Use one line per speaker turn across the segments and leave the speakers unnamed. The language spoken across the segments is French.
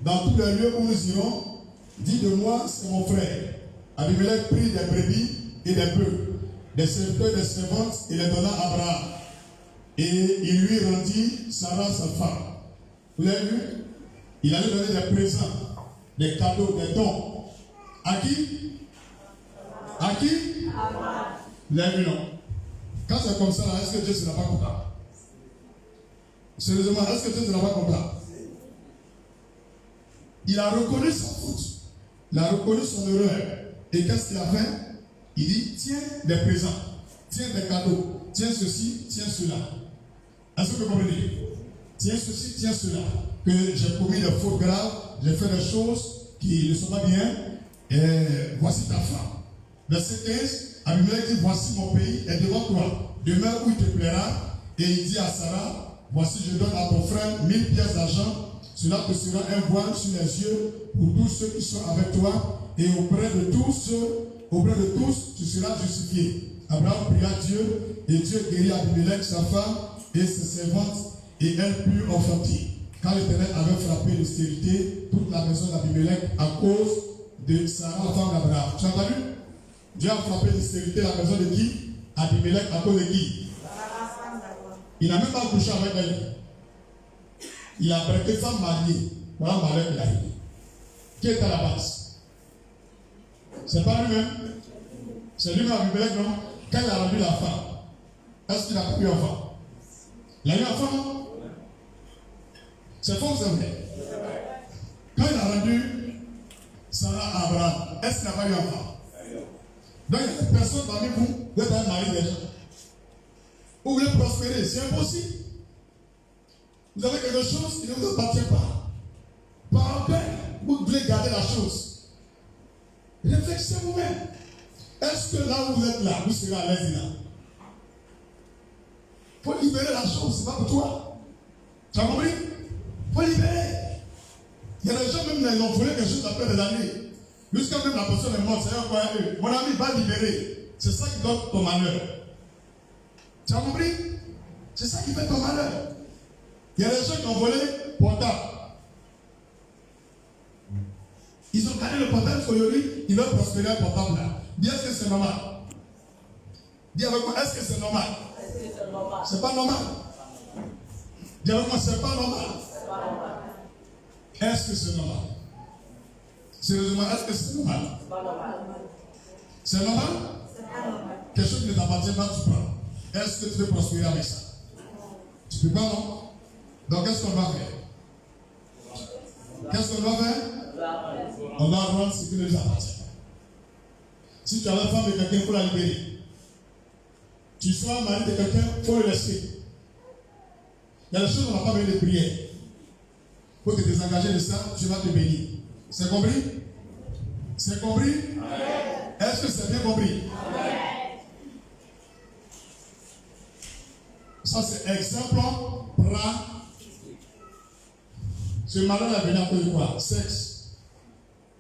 dans tous les lieux où nous irons, dis de moi, c'est mon frère. Abimelech prit des brebis et des bœufs, des serviteurs et des servantes, et les donna à Abraham. Et il lui rendit Sarah sa femme. Vous l'avez vu? Il allait donner des présents, des cadeaux, des dons. À qui? À qui? Vous l'avez vu, non? Quand c'est comme ça, là, est-ce que Dieu ne sera pas content? Sérieusement, est-ce que Dieu ne sera pas content? Il a reconnu sa faute. Il a reconnu son erreur. Et qu'est-ce qu'il a fait? Il dit, tiens des présents, tiens des cadeaux, tiens ceci, tiens cela. Est-ce que vous comprenez? Tiens ceci, tiens cela. Que j'ai commis des fautes graves, j'ai fait des choses qui ne sont pas bien. Et voici ta femme. Verset 15, Abimelech dit, voici mon pays est devant toi. Demeure où il te plaira. Et il dit à Sarah, voici je donne à ton frère 1000 pièces d'argent. Cela te sera un voile sur les yeux pour tous ceux qui sont avec toi. Et auprès de tous, tu seras justifié. Abraham pria Dieu, et Dieu guérit Abimelech, sa femme, et ses servantes, et elles purent enfanter. Quand l'Éternel avait frappé de stérilité toute la maison d'Abimelech à cause de Sarah, femme d'Abraham. Tu as entendu? Dieu a frappé de stérilité la maison de qui? Abimelech à cause de qui? Il n'a même pas couché avec elle. Il a prêté femme mariée. Voilà malheur qu'il a eu. Qui est à la base? C'est pas lui-même. C'est lui-même Abimelech, non? Quand il a rendu la femme, est-ce qu'il a eu enfant? Il a eu enfant, non? C'est faux, c'est vrai. Quand il a rendu Sarah à Abraham, est-ce qu'il n'a pas eu enfant? Donc il y a des personnes parmi vous, vous êtes un mari déjà. Vous voulez prospérer, c'est impossible. Vous avez quelque chose qui ne vous appartient pas. Par paix, vous voulez garder la chose. Réfléchissez vous-même. Est-ce que là où vous êtes là, vous serez à l'aise là? Il faut libérer la chose, c'est pas pour toi. Tu as compris? Il faut libérer. Il y a des gens même qui ont volé quelque chose après des années. Jusqu'à même la personne est morte, c'est quoi? Mon ami va libérer. C'est ça qui donne ton malheur. Tu as compris? C'est ça qui fait ton malheur. Il y a des gens qui ont volé portable. Ils ont gardé le portable aujourd'hui, ils veulent prospérer un portable là. Dis est-ce que c'est normal? Dis avec moi, est-ce que c'est normal? C'est pas normal. Dis avec moi, c'est pas normal. Est-ce que c'est normal? Sérieusement, est-ce que c'est normal? C'est normal? Quelque chose qui ne t'appartient pas, tu prends. Est-ce que tu veux prospérer avec ça? Tu peux pas, non? Donc qu'est-ce qu'on va faire? Qu'est-ce qu'on doit faire? On doit rendre ce qui ne nous appartient. Si tu as la femme de quelqu'un, il faut la libérer. Tu sois mari de quelqu'un, il faut le laisser. Il y a des choses qu'on n'a pas besoin de prière. Il faut te désengager de ça, tu vas te bénir. C'est compris? C'est compris? Est-ce que c'est bien compris? Ça c'est exemple pratique. Ce malheur est venu à cause de quoi? Sexe.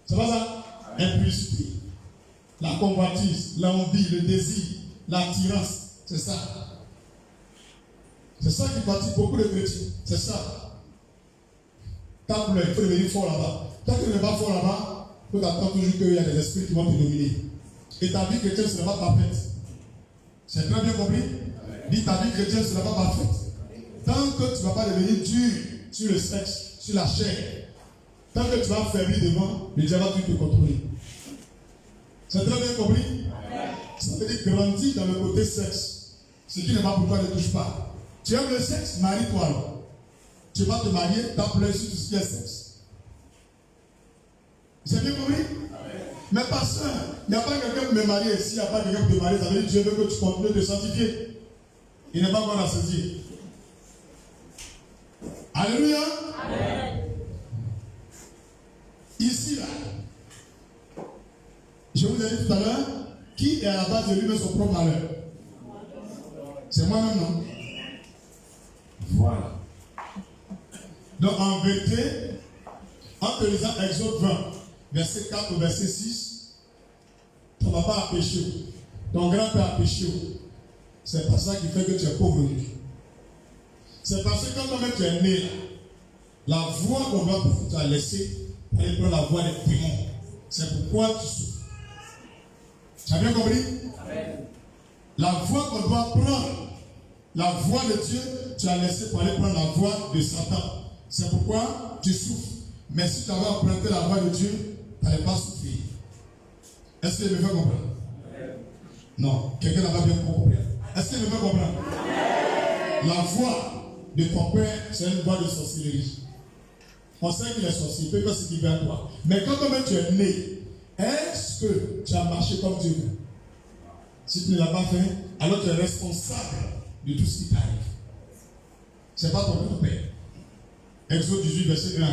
C'est pas ça? Impulsité. La convoitise, l'envie, le désir, l'attirance. C'est ça. C'est ça qui fatigue beaucoup de chrétiens. C'est ça. Tape il faut devenir fort là-bas. Tant que tu n'es pas fort là-bas, il faut attendre toujours qu'il y a des esprits qui vont te dominer. Et ta vie chrétienne ne sera pas parfaite. C'est très bien compris? Dis ta vie chrétienne ne sera pas parfaite. Tant que tu ne vas pas devenir dur sur le sexe, sur la chair, tant que tu vas faiblir devant, le diable va tout te contrôler. C'est très bien compris? Ça veut dire grandir dans le côté sexe. Ce qui n'est pas pour toi ne touche pas. Tu aimes le sexe, marie-toi. Tu vas te marier, t'appeler sur tout ce qui est sexe. C'est bien compris? Mais pasteur, il n'y a pas quelqu'un qui me marie ici, il n'y a pas quelqu'un qui te marie, ça veut dire que Dieu veut que tu continues de te sanctifier. Il n'est pas encore à se dire. Alléluia. Amen. Ici, là, je vous ai dit tout à l'heure, qui est à la base de lui-même son propre malheur? C'est moi-même, non? Voilà. Donc, en vérité, en te lisant Exode 20, verset 4 au verset 6, ton papa a péché, ton grand-père a péché. C'est pas ça qui fait que tu es pauvre. C'est parce que quand toi-même tu es né là, La voie qu'on doit prendre, tu as laissé pour aller prendre la voie des démons. C'est pourquoi tu souffres. Tu as bien compris? Amen. La voie qu'on doit prendre, la voie de Dieu, tu as laissé pour aller prendre la voie de Satan. C'est pourquoi tu souffres. Mais si tu avais emprunté la voie de Dieu, tu n'allais pas souffrir. Est-ce qu'il me fait comprendre? Non, quelqu'un n'a pas bien compris. Est-ce qu'il me fait comprendre? La voie de ton père, c'est une voie de sorcellerie. On sait qu'il est sorcier, peu importe ce qu'il veut à toi. Mais quand même tu es né, est-ce que tu as marché comme Dieu veut? Si tu ne l'as pas fait, alors tu es responsable de tout ce qui t'arrive. Ce n'est pas ton père. Exode 18, verset 1 à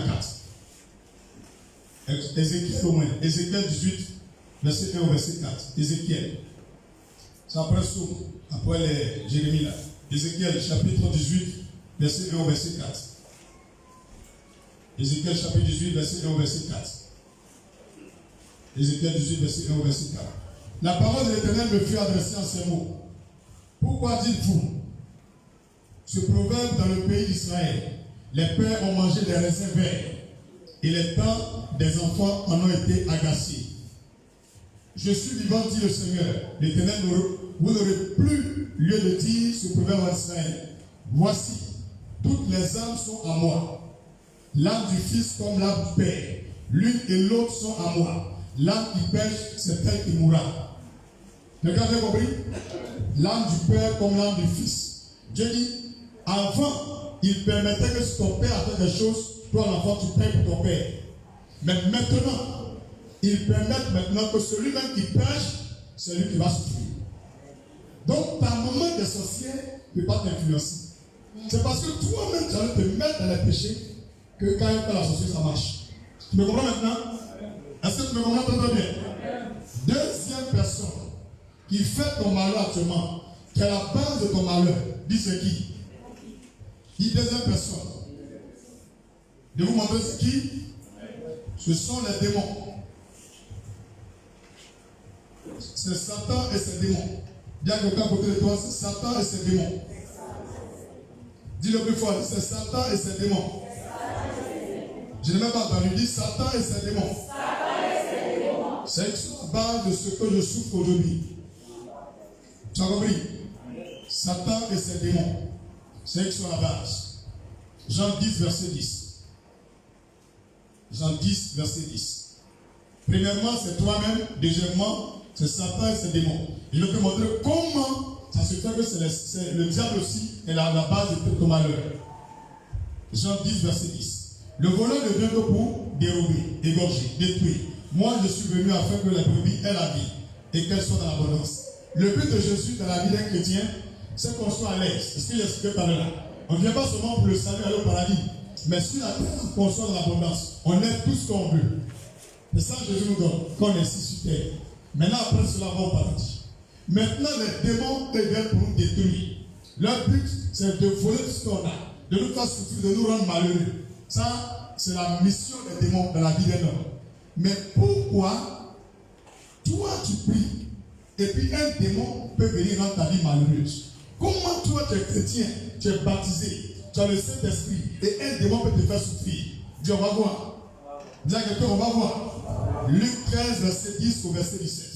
4. Ézéchiel au moins. Ézéchiel 18, verset 1 au verset 4. Ézéchiel. C'est après Soum, après les Jérémie là. Ézéchiel chapitre 18, verset 1 au verset 4. Ézéchiel chapitre 18, verset 1 au verset 4. Ézéchiel 18, verset 1 au verset 4. La parole de l'Éternel me fut adressée en ces mots. Pourquoi dites-vous ce proverbe dans le pays d'Israël? Les pères ont mangé des raisins verts et les dents des enfants en ont été agacés. Je suis vivant, dit le Seigneur, l'Éternel, vous n'aurez plus lieu de dire ce proverbe en Israël. Voici, toutes les âmes sont à moi. L'âme du Fils comme l'âme du Père. L'une et l'autre sont à moi. L'âme qui pêche, c'est elle qui mourra. Quelqu'un a compris? L'âme du Père comme l'âme du Fils. Dieu dit, avant, il permettait que si ton père a fait des choses, toi l'enfant, tu payes pour ton père. Mais maintenant, il permet maintenant que celui-même qui pêche, c'est lui qui va souffrir. Donc, ta maman de sorcière ne peut pas t'influencer. C'est parce que toi-même, tu vas te mettre dans les péchés que quand il fait la sorcière, ça marche. Tu me comprends maintenant? Est-ce que tu me comprends très bien? Deuxième personne qui fait ton malheur actuellement, qui est la base de ton malheur, dis c'est qui? Qui deuxième personne? Je vais vous montrer c'est qui? Ce sont les démons. C'est Satan et ses démons. Dis à quelqu'un à côté de toi, c'est Satan et ses démons. Dis-le plus fort, c'est Satan et ses démons. Je n'ai même pas entendu, dis Satan et ses démons. C'est la base de ce que je souffre aujourd'hui. Tu as compris? Satan et ses démons. C'est sur la base. Jean 10, verset 10. Jean 10, verset 10. Premièrement, c'est toi-même. Deuxièmement, c'est Satan et ses démons. Je vais te montrer comment ça se fait que c'est le diable aussi est la base de tout ton malheur. Jean 10, verset 10. Le voleur ne vient que pour dérober, égorger, détruire. Moi, je suis venu afin que la brebis ait la vie et qu'elle soit dans l'abondance. Le but de Jésus dans la vie d'un chrétien, c'est qu'on soit à l'aise. Est-ce qu'il explique par là? On ne vient pas seulement pour le salut, aller au paradis. Mais sur la terre, qu'on soit dans l'abondance, on est tout ce qu'on veut. C'est ça que Jésus nous donne, qu'on est ici sur terre. Maintenant, après cela, on va au paradis. Maintenant, les démons viennent pour nous détruire. Leur but, c'est de voler tout ce qu'on a, de nous faire souffrir, de nous rendre malheureux. Ça, c'est la mission des démons dans la vie d'un homme. Mais pourquoi toi, tu pries et puis un démon peut venir rendre ta vie malheureuse? Comment toi, tu es chrétien, tu es baptisé, tu as le Saint-Esprit et un démon peut te faire souffrir? Dis, on va voir. Dis à quelqu'un, on va voir. Luc 13, verset 10 au verset 17.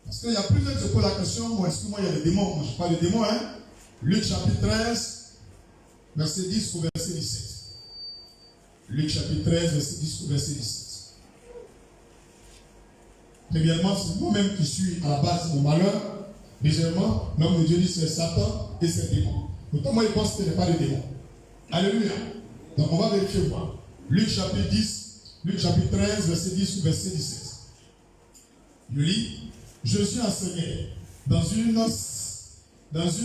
Parce qu'il y a plusieurs qui se posent la question, moi, est-ce que moi, il y a des démons? Moi, je parle des démons, hein? Luc chapitre 13, verset 10 au verset 17. Luc chapitre 13, verset 10 au verset 17. Premièrement, c'est moi-même qui suis à la base de mon malheur. Deuxièmement, l'homme de Dieu dit c'est Satan et ses démons. Pourtant, moi, je pense qu'il n'y a pas de démons. Alléluia. Donc, on va vérifier voir. Luc chapitre 13, verset 10 ou verset 17. Je lis. Jésus enseignait dans une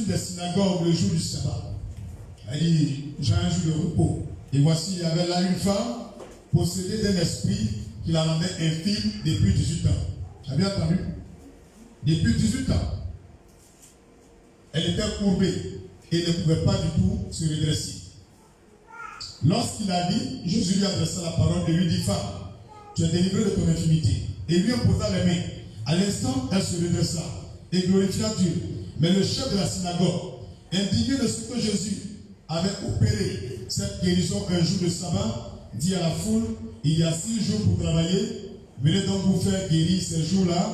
des synagogues le jour du sabbat. Il dit, j'ai un jour de repos. Et voici, il y avait là une femme possédée d'un esprit qui la rendait infirme depuis 18 ans. Tu as bien entendu? Depuis 18 ans. Elle était courbée et ne pouvait pas du tout se redresser. Lorsqu'il a dit, Jésus lui adressa la parole et lui dit, femme, tu es délivrée de ton infirmité. Et lui en posa les mains. À l'instant, elle se redressa et glorifia Dieu. Mais le chef de la synagogue, indigné de ce que Jésus avait opéré, cette guérison un jour de sabbat, dit à la foule, il y a 6 jours pour travailler, venez donc vous faire guérir ces jours-là,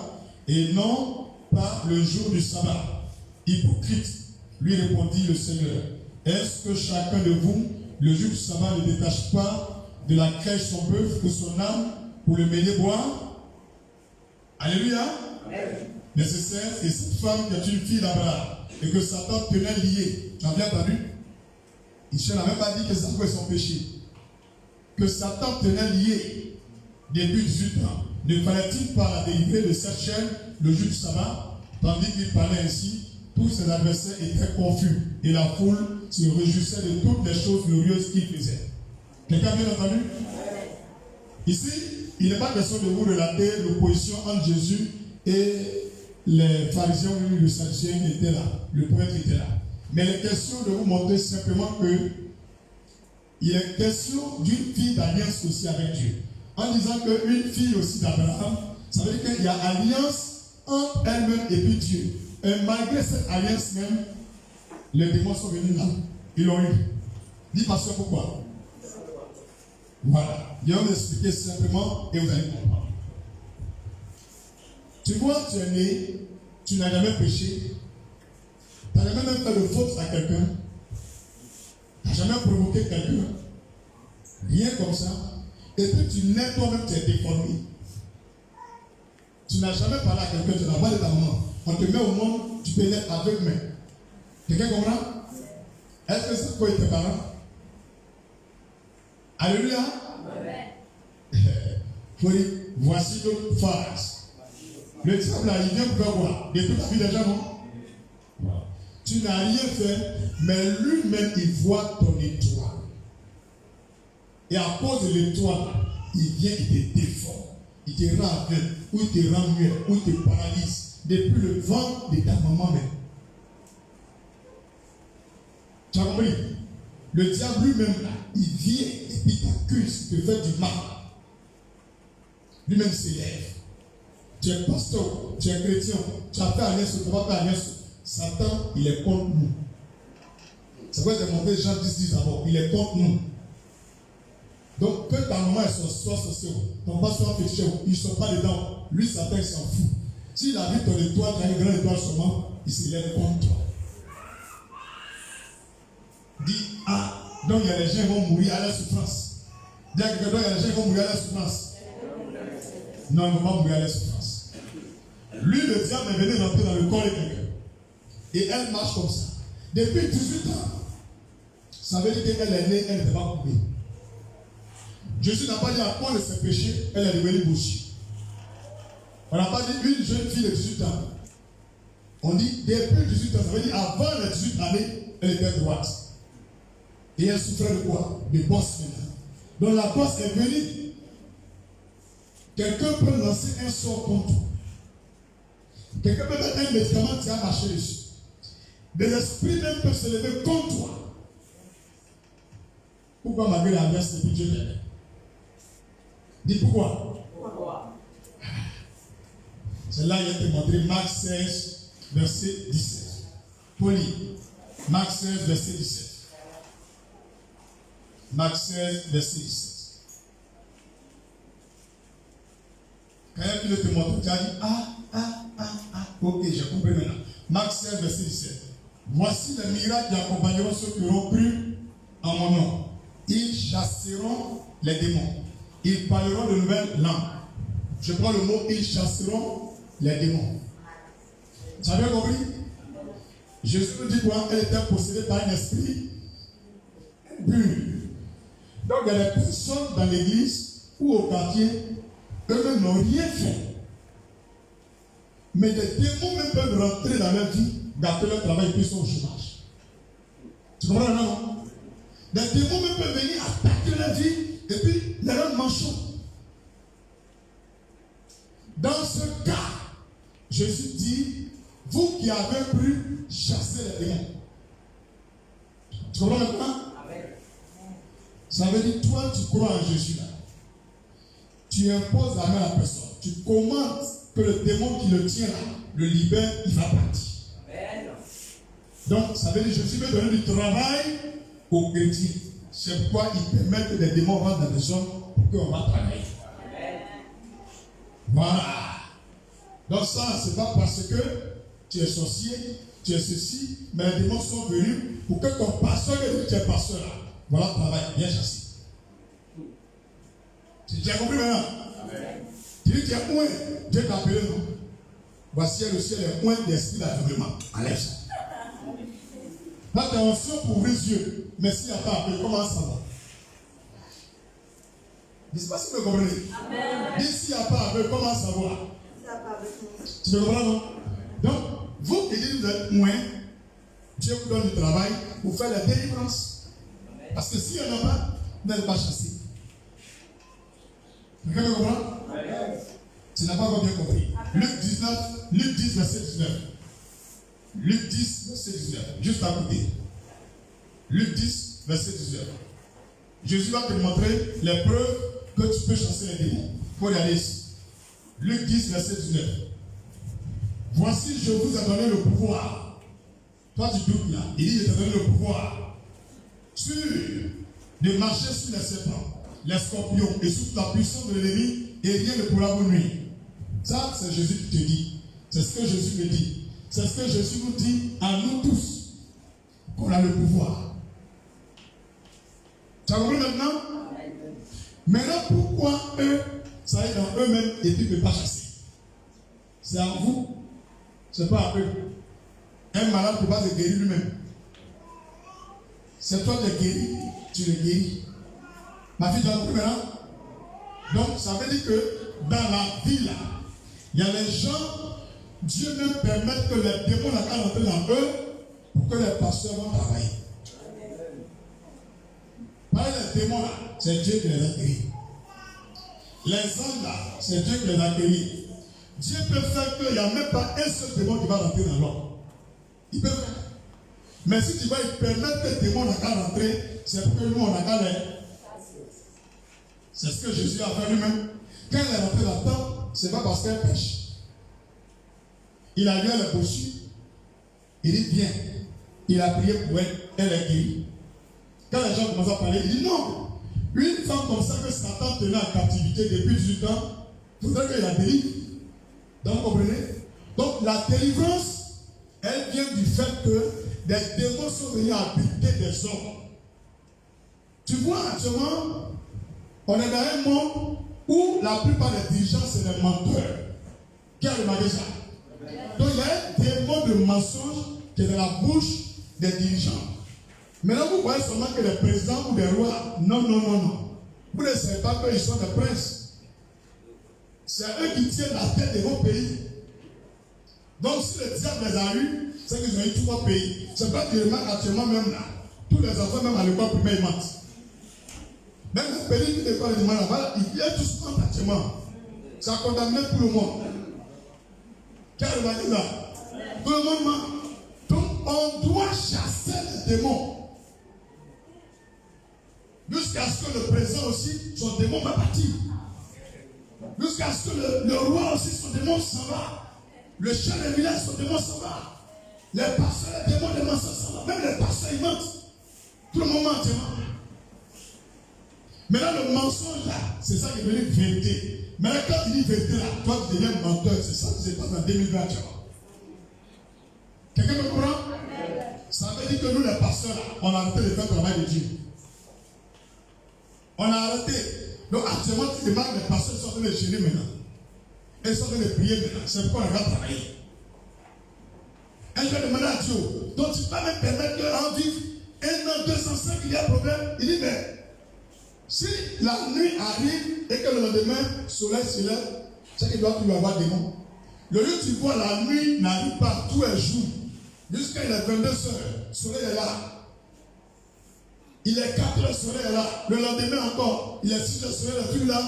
et non pas le jour du sabbat. Hypocrite, lui répondit le Seigneur, est-ce que chacun de vous, le jour du sabbat, ne détache pas de la crèche son bœuf ou son âme pour le mener boire? Alléluia. Verset 16, et cette femme qui est une fille d'Abraham, et que Satan tenait liée, tu as bien entendu? Michel n'a même pas dit que ça pouvait son péché. Que Satan tenait lié depuis 18 ans. Ne fallait-il pas la délivrer de cette chaîne le jour du sabbat? Tandis qu'il parlait ainsi, tous ses adversaires étaient confus et la foule se réjouissait de toutes les choses glorieuses qu'il faisait. Quelqu'un a bien entendu? Ici, il n'est pas question de vous relater l'opposition entre Jésus et les pharisiens, le sadducéen qui était là, le prêtre était là. Mais il est question de vous montrer simplement que il est question d'une fille d'alliance aussi avec Dieu. En disant qu'une fille aussi d'Abraham, ça veut dire qu'il y a alliance entre elle-même et puis Dieu. Et malgré cette alliance même, les démons sont venus là. Ils l'ont eu. Dis pasteur pourquoi? Voilà. Je vais vous expliquer simplement et vous allez comprendre. Tu vois, tu es né, tu n'as jamais péché, tu n'as jamais même fait de faute à quelqu'un, tu n'as jamais provoqué quelqu'un, rien comme ça, et puis tu nais toi-même, tu es déformé. Tu n'as jamais parlé à quelqu'un, tu n'as pas de ta maman. On te met au monde, tu peux naître avec main. Quelqu'un comprend? Est-ce que c'est quoi tes parents? Alléluia. Voici notre phase. Le diable là, il vient pour faire quoi? Depuis ta vie déjà, non? Tu n'as rien fait, mais lui-même, il voit ton étoile. Et à cause de l'étoile, il vient, il te déforme. Il te rend aveugle, ou il te rend muet, ou il te paralyse. Depuis le ventre de ta maman même. Tu as compris? Le diable lui-même là, il vient et puis t'accuse, te fait du mal. Lui-même s'élève. Tu es pasteur, tu es chrétien, tu as fait alliance, tu n'as pas fait alliance. Satan, il est contre nous. Ça va démontrer Jean 10 d'abord, il est contre nous. Donc, que ta maman soit sorcière, ton père soit péché, ils ne sont pas dedans. Lui, Satan, il s'en fout. S'il a vu ton étoile, tu as une grande étoile seulement, il s'élève contre toi. Dis, ah, donc il y a des gens qui vont mourir à la souffrance. Dis à quelqu'un, il y a des gens qui vont mourir à la souffrance. Non, ils ne vont pas mourir à la souffrance. Lui, le diable est venu rentrer dans le corps de quelqu'un. Et elle marche comme ça. Depuis 18 ans, ça veut dire qu'elle est née, elle n'était pas coupée. Jésus n'a pas dit à quoi de ses péchés, elle est devenue bouchée. On n'a pas dit une jeune fille de 18 ans. On dit depuis 18 ans, ça veut dire avant les 18 années, elle était droite. Et elle souffrait de quoi? De bosse maintenant. Donc la bosse est venue. Quelqu'un peut lancer un sort contre toi. Quelqu'un peut mettre un médicament qui a marché dessus. Des esprits même peuvent se lever contre toi. Pourquoi malgré la grâce depuis Dieu t'aime? Dis pourquoi? Pourquoi? C'est là qu'il a été montré Marc 16, verset 17. Poli. Marc 16, verset 17. Marc 16, verset 17. Quand il te montre, tu as dit ok, j'ai compris maintenant. Marc 16, verset 17. Voici les miracles qui accompagneront ceux qui auront cru en mon nom. Ils chasseront les démons. Ils parleront de nouvelles langues. Je prends le mot, ils chasseront les démons. Tu as bien compris? Jésus nous dit quoi? Elle était possédée par un esprit pur. Donc il y a des personnes dans l'église ou au quartier, eux-mêmes n'ont rien fait. Mais des démons même peuvent rentrer dans leur vie, gâter leur travail et puis ils sont au chômage. Tu comprends non? Des démons même peuvent venir attaquer leur vie et puis les rendre manchots. Dans ce cas, Jésus dit, vous qui avez cru, chassez les démons. Tu comprends maintenant? Ça veut dire, toi, tu crois en Jésus là. Tu imposes la main à la personne. Tu commandes que le démon qui le tient là, le libère, il va partir. Amen. Donc, ça veut dire, Jésus veut donner du travail aux chrétiens. C'est pourquoi il permet que des démons rentrent dans les hommes pour qu'on va travailler. Voilà. Donc ça, c'est pas parce que tu es sorcier, tu es ceci, mais les démons sont venus pour que ton pasteur, que tu es pasteur là, voilà, travaille, bien chassé. Tu as compris maintenant? Tu dis, tu es loin, Dieu t'a appelé, non? Voici le ciel est loin d'esprit d'aveuglement. Enlève ça. Là, tu as option pour ouvrir les yeux, mais s'il n'y a pas appelé, comment ça va? Je ne sais pas si vous me comprenez. Dis s'il n'y a pas appelé, comment ça va? Tu me comprends, non? Donc, vous qui dites que vous êtes loin, Dieu vous donne du travail pour faire la délivrance. Parce que s'il n'y en a pas, vous n'allez pas chasser. Quelqu'un me comprend? Tu n'as pas encore bien compris. Luc 10, verset 19. Luc 10, verset 19. Juste à côté. Luc 10, verset 19. Jésus va te montrer les preuves que tu peux chasser les démons. Il faut y aller ici. Luc 10, verset 19. Voici, je vous ai donné le pouvoir. Toi, tu doutes là. Il dit, je t'ai donné le pouvoir de marcher sur les serpents, les scorpions et sous la puissance de l'ennemi, et rien ne pourra vous nuire. Ça, c'est Jésus qui te dit. C'est ce que Jésus me dit. C'est ce que Jésus nous dit à nous tous. Qu'on a le pouvoir. Tu as compris maintenant? Maintenant, pourquoi eux, ça est dans eux-mêmes et puis ne peuvent pas chasser? C'est à vous. C'est pas à eux. Un malade ne peut pas se guérir lui-même. C'est toi qui le guéris, tu le guéris. Ma fille, tu as compris maintenant? Donc, ça veut dire que dans la vie là, il y a les gens, Dieu même permet que les démons entrent dans eux pour que les pasteurs vont travailler. Par les démons là, c'est Dieu qui les a créés. Les anges là, c'est Dieu qui les a créés. Dieu peut faire qu'il n'y a même pas un seul démon qui va rentrer dans l'homme. Il peut faire. Mais si tu vas permettre que les démons n'ont qu'à rentrer, c'est pour que nous on n'a qu'à les. C'est ce que Jésus a fait lui-même. Quand il est rentré là-dedans, ce n'est pas parce qu'elle pêche. Il a lu les bossus. Il dit bien. Il a prié pour elle. Elle est guérie. Quand les gens commencent à parler, il dit non. Une femme comme ça que Satan tenait en captivité depuis 18 ans, il faudrait qu'il la délivre. Donc, vous comprenez? Donc, la délivrance, elle vient du fait que des démons sont venus habiter des hommes. Tu vois, actuellement, on est dans un monde où la plupart des dirigeants, c'est des menteurs. Qui a remarqué ça? Donc, il y a un démon de mensonge qui est dans la bouche des dirigeants. Maintenant, vous voyez seulement que les présidents ou les rois, non. Vous ne savez pas qu'ils sont des princes. C'est eux qui tiennent la tête de vos pays. Donc, si le diable les a eus, c'est qu'ils ont eu 3 pays. C'est pas que je remarque actuellement même là. Tous les enfants, même à l'école primaire, ils mentent. Même les pays qui l'école de là-bas, ils viennent tous mentent actuellement. Ça condamne tout le monde. Quel va dire ça? Tout le monde ment. Donc, on doit chasser les démons. Jusqu'à ce que le président aussi, son démon va partir. Jusqu'à ce que le roi aussi, son démon s'en va. Le chef de village, son démon s'en va. Les pasteurs, les démons de mensonge s'en va. Même les pasteurs, ils mentent. Tout le monde ment. Maintenant, le mensonge là, c'est ça qui est devenu vérité. Maintenant, quand tu dis vérité là, toi tu deviens menteur. C'est ça qui se passe en 2020. Quelqu'un me comprend? Ça veut dire que nous, les pasteurs là, on a arrêté de faire le travail de Dieu. On a arrêté. Donc actuellement, tu demandes les pasteurs sont en train de gêner maintenant. Ils sont en train de prier maintenant. C'est pourquoi on va travailler. Un jour demandé à Dieu. Donc tu vas même permettre qu'en vive 1 an, 2 ans, 5, il y a un problème. Il dit, mais si la nuit arrive et que le lendemain, le soleil se lève, c'est qu'il doit toujours avoir des noms. Le lieu où tu vois la nuit n'arrive pas tous les jours. Jusqu'à il est 22 heures, le soleil est là. Il est 4 heures, le soleil est là. Le lendemain encore, il est 6 heures, le soleil est plus là.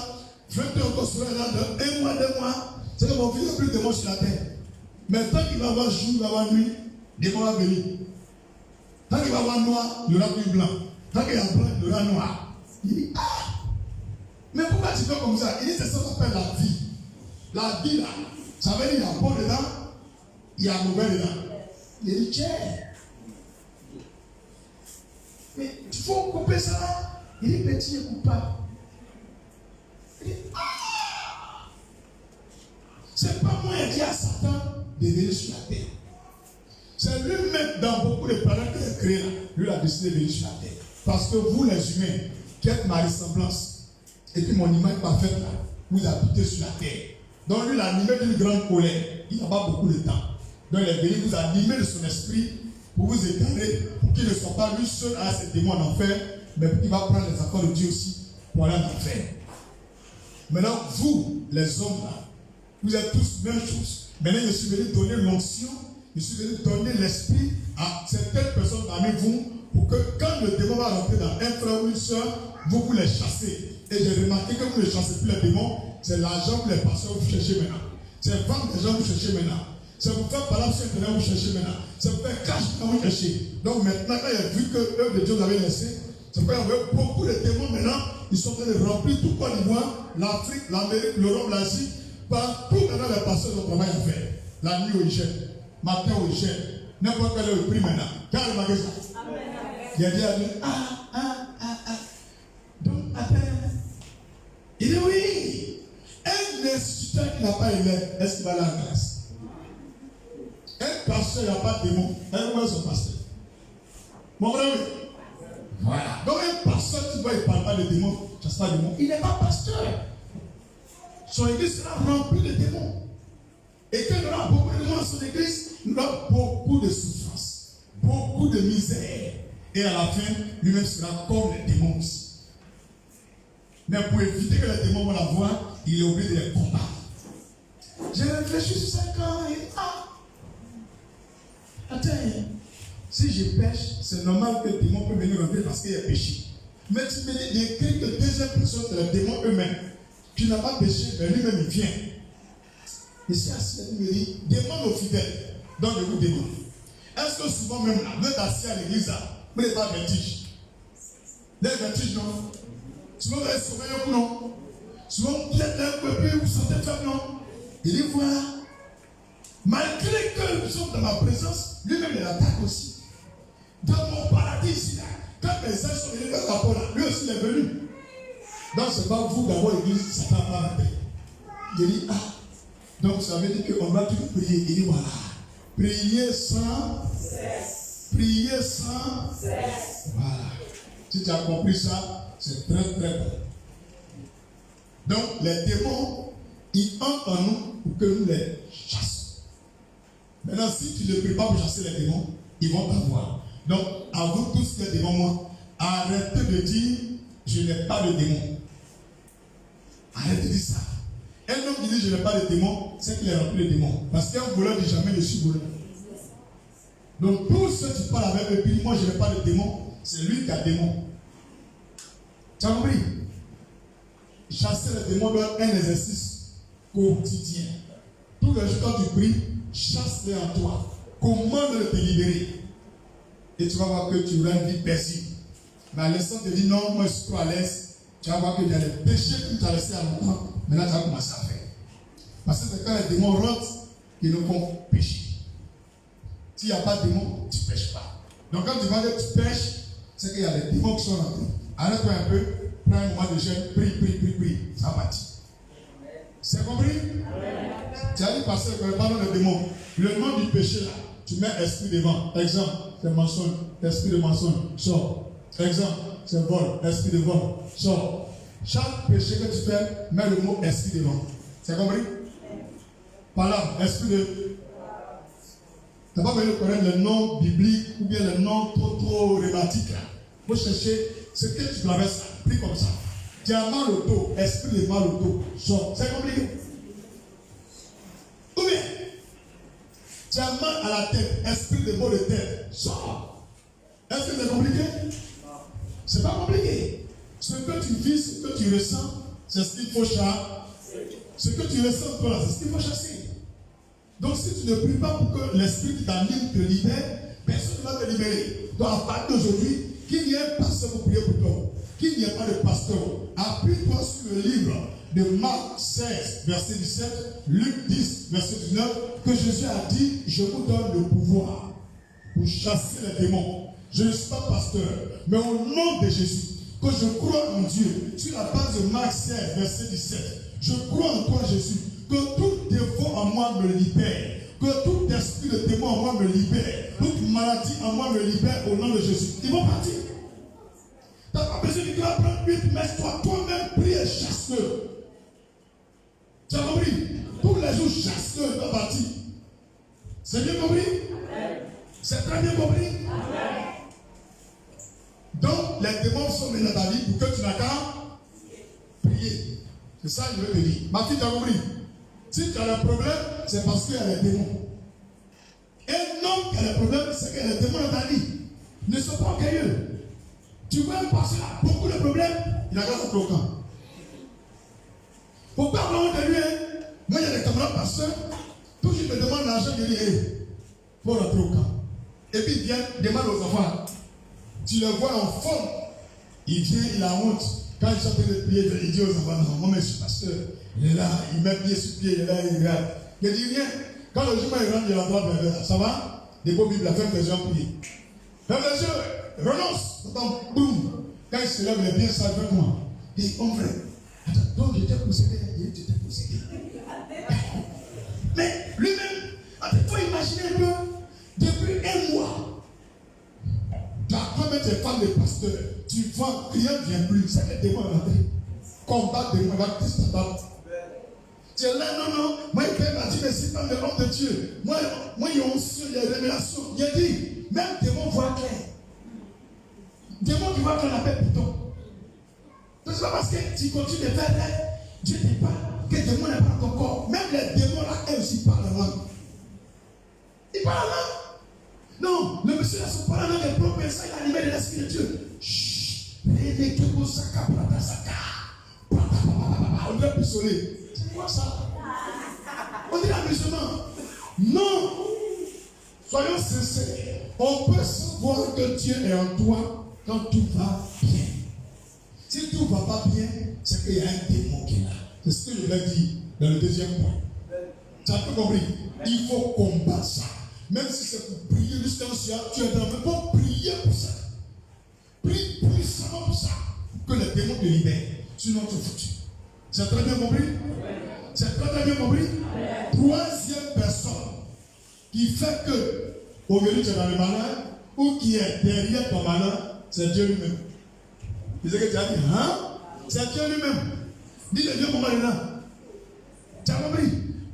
20 heures encore, le soleil est là. De 1 mois, 2 mois, c'est que mon fils n'a plus de mots sur la terre. Mais tant qu'il va avoir jour, il va avoir nuit, des mots vont venir. Tant qu'il va avoir noir, il y aura plus blanc. Tant qu'il y a blanc, il y aura noir. Il dit, ah! Mais pourquoi tu fais comme ça? Il dit, c'est ça qu'on appelle la vie. La vie là, ça veut dire qu'il y a bon dedans, il y a mauvais dedans. Il dit, tiens. mais il faut couper ça là. Il dit, petit, ne coupe pas. Il dit, c'est pas moi qui ai dit à Satan de venir sur la terre. C'est lui-même dans beaucoup de planètes qu'il a créé là. Lui a décidé de venir sur la terre. Parce que vous les humains, qui êtes ma ressemblance, et puis mon image parfaite là, vous habitez sur la terre. Donc lui, il a animé d'une grande colère. Il n'a pas beaucoup de temps. Donc il est venu vous animer de son esprit pour vous égarer, pour qu'il ne soit pas lui seul à ces démons en enfer, mais pour qu'il va prendre les enfants de Dieu aussi pour aller en enfer. Maintenant, vous, les hommes là, vous êtes tous même chose. Maintenant, je suis venu donner l'onction, je suis venu donner l'esprit à certaines personnes parmi vous, pour que quand le démon va rentrer dans un frère ou une soeur, vous les chassez. Et j'ai remarqué que vous ne chassez plus les démons, c'est l'argent que les pasteurs vous cherchez maintenant. C'est vendre des gens que vous cherchez maintenant. C'est vous faire parler sur Internet vous cherchez maintenant. C'est vous faire cash quand vous cherchez. Donc maintenant, quand il a vu que œuvre de Dieu vous avez laissé, c'est pourquoi il y avait beaucoup de démons maintenant. Ils sont en train de remplir tout Côte d'Ivoire, l'Afrique, l'Amérique, l'Europe, l'Asie. Partout maintenant, les pasteurs ont travail à faire. La nuit au Niger, matin au Niger, n'importe quel heure au prix maintenant. Quand il a remarqué ça, il a dit à lui, donc, attends. Il dit oui. Un instituteur qui n'a pas élève, est-ce qu'il va aller en classe? Un pasteur qui n'a pas de démon, est-ce son pasteur? Mon frère, oui. Voilà. Donc un pasteur qui voit, il ne parle pas de démons, il ne chasse pas de démons, il n'est pas pasteur. Son église sera remplie de démons. Et quand il y aura beaucoup de démons dans son église, il y aura beaucoup de souffrance, beaucoup de misère. Et à la fin, lui-même sera comme les démons aussi. Mais pour éviter que les démons vont la voir, il est obligé de les combattre. J'ai réfléchi sur 5 ans et attends, si je pêche, c'est normal que le démon peut venir rentrer parce qu'il y a péché. Mais tu me dis d'écrire que deuxième personne, c'est les démons eux-mêmes. Tu n'as pas péché, mais lui-même il vient. Ici, il me dit, demande aux fidèles, donc je vous demande. Est-ce que souvent même là, vous êtes assis à l'église là, vous n'avez pas de vertige? Vous avez vertige, non? Souvent vous êtes sommeil ou non? Souvent vous êtes un peu plus, vous sentez faible, non? Il dit voilà, malgré que nous sommes dans ma présence, lui-même il attaque aussi. Dans mon paradis ici là, quand les anges sont venus vers la porte là, lui aussi il est venu. Donc c'est pas vous d'abord l'église, ça t'a pas rentré. Il dit donc ça veut dire qu'on va toujours prier. Il dit voilà, priez sans cesse. Priez sans cesse. Voilà. Si tu as compris ça, c'est très très bon. Donc les démons, ils entrent en nous pour que nous les chassions. Maintenant, si tu ne pries pas pour chasser les démons, ils vont t'avoir. Donc, à vous tous qui êtes devant moi, arrêtez de dire je n'ai pas de démons. Arrêtez de dire ça. Un homme qui dit je n'ai pas de démons, c'est qu'il est rempli de démons. Parce qu'un voleur ne dit jamais je suis voleur. Donc, tous ceux qui parlent avec eux, puis moi je n'ai pas de démons, c'est lui qui a des démons. Tu as compris? Chasser les démons doit être un exercice quotidien. Tous les jours quand tu pries, chasse-les en toi. Commande de te libérer. Et tu vas voir que tu auras une vie paisible. Mais à l'instant te dit non, moi je suis trop à l'aise. Tu vas voir qu'il y a les péchés que tu as laissés à longtemps. Maintenant tu vas commencer à faire. Parce que c'est quand les démons rentrent qu'ils nous font pécher. S'il n'y a pas de démons, tu ne pêches pas. Donc quand tu vas dire que tu pêches, c'est qu'il y a des démons qui sont rentrés. Arrête-toi un peu, prends un moment de jeûne, prie. Ça va partir. C'est compris? Tu as dit passer parlons de démons. Le nom du péché là, tu mets esprit devant. Exemple, c'est mensonge, esprit de mensonge, sort. Exemple, c'est vol, esprit de vol, sort. Chaque péché que tu fais, mets le mot esprit devant. C'est compris? Parole, esprit de. Tu n'as pas besoin de connaître le nom biblique ou bien le nom trop rématique là. Il faut chercher ce que tu traverses, pris comme ça. Tu as mal au dos, esprit de mal au dos, sort. C'est compliqué. Ou bien, tu as mal à la tête, esprit de maux de tête, sort. Est-ce que c'est compliqué? C'est pas compliqué. Ce que tu vis, ce que tu ressens, c'est ce qu'il faut chasser. Ce que tu ressens, toi, c'est ce qu'il faut chasser. Donc, si tu ne pries pas pour que l'esprit qui t'anime te libère, personne ne va te libérer. Donc, à partir d'aujourd'hui, qu'il y ait un pasteur pour prier pour toi, qu'il n'y ait pas de pasteur, appuie-toi sur le livre de Marc 16, verset 17, Luc 10, verset 19, que Jésus a dit, je vous donne le pouvoir pour chasser les démons. je ne suis pas pasteur, mais au nom de Jésus, que je crois en Dieu, sur la base de Marc 16, verset 17, je crois en toi, Jésus, que tout défaut en moi me libère, que tout esprit de démon en moi me libère, toute maladie en moi me libère au nom de Jésus. Ils vont partir. Tu n'as pas besoin de te prendre une messe, toi-même, prie et chasse-le. Tu as compris? Tous les jours, chasse-le, il va partir. C'est bien compris? C'est très bien compris? Donc, les démons sont venus dans ta vie pour que tu n'as qu'à prier. C'est ça que je veux te dire. Ma fille, tu as compris? Si tu as un problème, c'est parce qu'il y a des démons. Un homme qui a des problèmes, c'est qu'il y a des démons dans ta vie. Ne sois pas orgueilleux. Tu vois un pasteur qui a beaucoup de problèmes, il a qu'à se bloquer. Faut pas avoir honte de lui. Moi, il y a des camarades pasteurs, toujours ils me demandent l'argent, je dis, hey, faut rentrer au camp. Et puis il vient, demande aux enfants. Tu le vois en forme. Il vient, il a honte. Quand il chante de prier, il dit aux enfants, non, moi, je suis pasteur. Il est là, il met pied sur pied, il est là, il regarde. Il dit rien. Quand le jour il rentre, il endroit, ça va? Des beaux Bibles, ferme les yeux, prier. Ferme les yeux, renonce. Donc, boum. Quand il se lève, il est bien sage avec moi. Il dit, mon frère, attends, donc j'étais possédé. Il dit, j'étais possédé. Mais lui-même, il faut imaginer un peu, depuis un mois, tu as toi-même tes femmes de pasteur, tu vois, rien ne vient plus, c'est que des mois rentrés. Combattre des mois, va te battre. Tu es là, non, moi, il m'a dit, mais c'est pas le homme de Dieu. Moi, il y a aussi des révélations. Il a dit, même des mots voient clair. Des mots qui voient clair, on appelle plutôt. C'est pas parce que tu continues de faire là, Dieu ne parle, que le démon n'est pas dans ton corps. Même les démons là, elles aussi parlent en langue. Ils parlent en langue. Non, le monsieur là, son parle en langue, le propre ça, il a animé de l'esprit de Dieu. Chut, on doit plus sonner. C'est quoi ça? On dit l'amusement. Non. Soyons sincères. On peut savoir que Dieu est en toi quand tout va bien. Si tout ne va pas bien, c'est qu'il y a un démon qui est là. C'est ce que je voulais dire dans le deuxième point. Tu as tout compris? Il faut combattre ça. Même si c'est pour prier jusqu'à ce que tu es dans le monde, pour prier pour ça. Prie puissamment pour ça. Pour que les démons te libèrent. Sinon, tu es foutu. C'est très bien compris? C'est très bien compris? Troisième personne qui fait que, au milieu tu es dans le malheur, ou qui est derrière ton malheur, c'est Dieu lui-même. Tu sais que tu as dit, hein? C'est Dieu lui-même. Dis-le Dieu comment il est là. Tu as compris?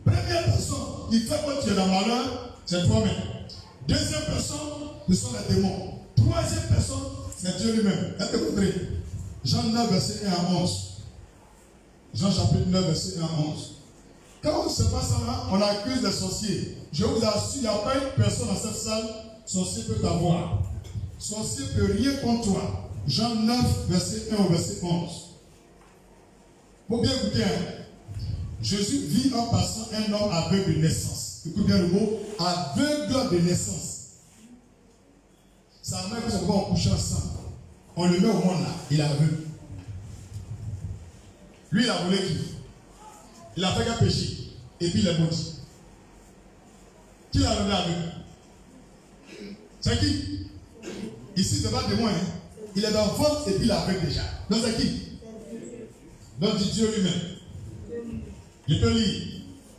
Première personne qui fait que tu es dans le malheur, c'est toi-même. Deuxième personne, ce sont les démons. Troisième personne, c'est Dieu lui-même. Est-ce que vous comprenez? Jean 9, verset 1 à 11. Jean chapitre 9, verset 1 à 11. Quand on se passe là, on accuse les sorciers. Je vous assure, il n'y a pas une personne dans cette salle, sorcier peut t'avoir. Sorcier ne peut rien contre toi. Jean 9, verset 1 au verset 11. Faut bien écouter. Jésus vit en passant un homme aveugle de naissance. Écoute bien le mot, aveugle de naissance. Sa mère et son père ont couché ensemble. On le met au monde là, il est aveugle. Lui, il a volé qui? Il a fait qu'un péché. Et puis il est maudit. Qui l'a donné aveugle? C'est qui? Ici, c'est pas de moi. Il est dans le ventre et puis il est aveugle déjà. Donc c'est qui? Donc c'est Dieu lui-même. Je peux lire.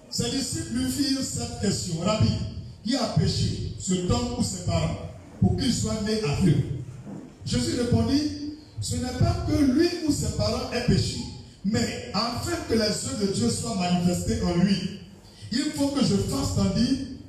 Ses disciples lui firent cette question. Rabbi, qui a péché, cet homme ou ses parents, pour qu'il soit né aveugle? Jésus répondit, ce n'est pas que lui ou ses parents aient péché, mais afin que les œuvres de Dieu soient manifestées en lui. Il faut que je fasse tandis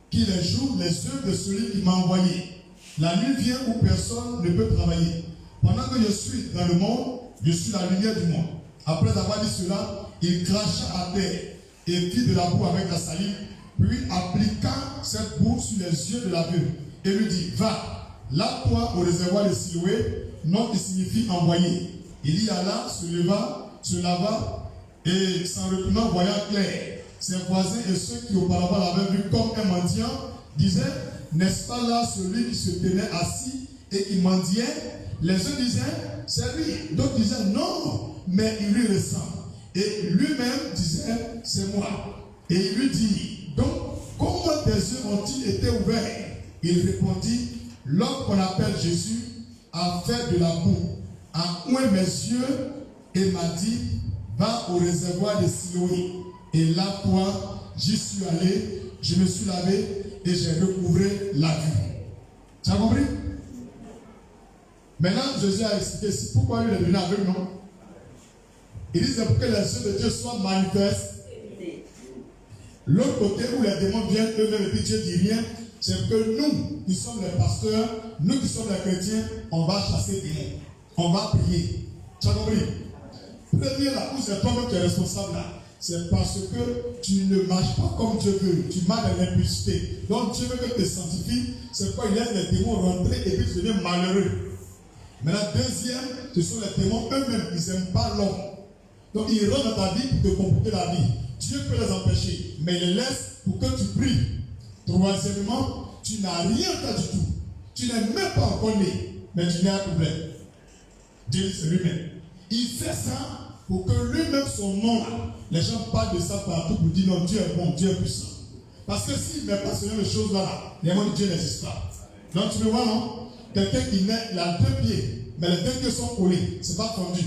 qu'il joue les œuvres de celui qui m'a envoyé. La nuit vient où personne ne peut travailler. Pendant que je suis dans le monde, je suis la lumière du monde. Après avoir dit cela, il cracha à terre et fit de la boue avec la salive, puis appliqua cette boue sur les yeux de l'aveugle et lui dit, va, lave-toi au réservoir de Siloé, nom qui signifie envoyé. Il y alla, se leva, se lava, et s'en retournant voyant clair, ses voisins et ceux qui auparavant l'avaient vu comme un mendiant disaient, n'est-ce pas là celui qui se tenait assis et qui mendiait? Les uns disaient, c'est lui. D'autres disaient, non, mais il lui ressemble. Et lui-même disait, c'est moi. Et il lui dit, donc, comment tes yeux ont-ils été ouverts? Il répondit, l'homme qu'on appelle Jésus a fait de la boue, a oint mes yeux et m'a dit, va au réservoir de Siloé. Et là, toi, j'y suis allé, je me suis lavé et j'ai recouvré la vue. Tu as compris? Maintenant, Jésus a expliqué pourquoi il est devenu aveugle, non? Il dit c'est pour que les yeux de Dieu soient manifestes. L'autre côté où les démons viennent eux-mêmes et puis Dieu dit rien, c'est que nous, qui sommes les pasteurs, nous qui sommes les chrétiens, on va chasser les démons. On va prier. Tu as compris? Premier là où c'est toi-même qui es responsable là, c'est parce que tu ne marches pas comme Dieu veut. Tu marches dans l'impudicité. Donc Dieu veut que tu te sanctifies. C'est pourquoi il laisse les démons rentrer et puis tu deviens malheureux. Maintenant, deuxième, ce sont les démons eux-mêmes. Ils n'aiment pas l'homme. Donc ils rentrent dans ta vie pour te compliquer la vie. Dieu peut les empêcher, mais il les laisse pour que tu pries. Troisièmement, tu n'as rien fait du tout. Tu n'es même pas encore né, mais tu n'as un problème. Dieu, c'est lui-même. Il fait ça pour que lui-même, son nom, les gens parlent de ça partout pour dire non, Dieu est bon, Dieu est puissant. Parce que s'il ne met pas ce genre de choses-là, les mots de Dieu n'existent pas. Donc tu me vois, non? Quelqu'un qui naît, il a 2 pieds, mais les 2 pieds sont collés, ce n'est pas fondu.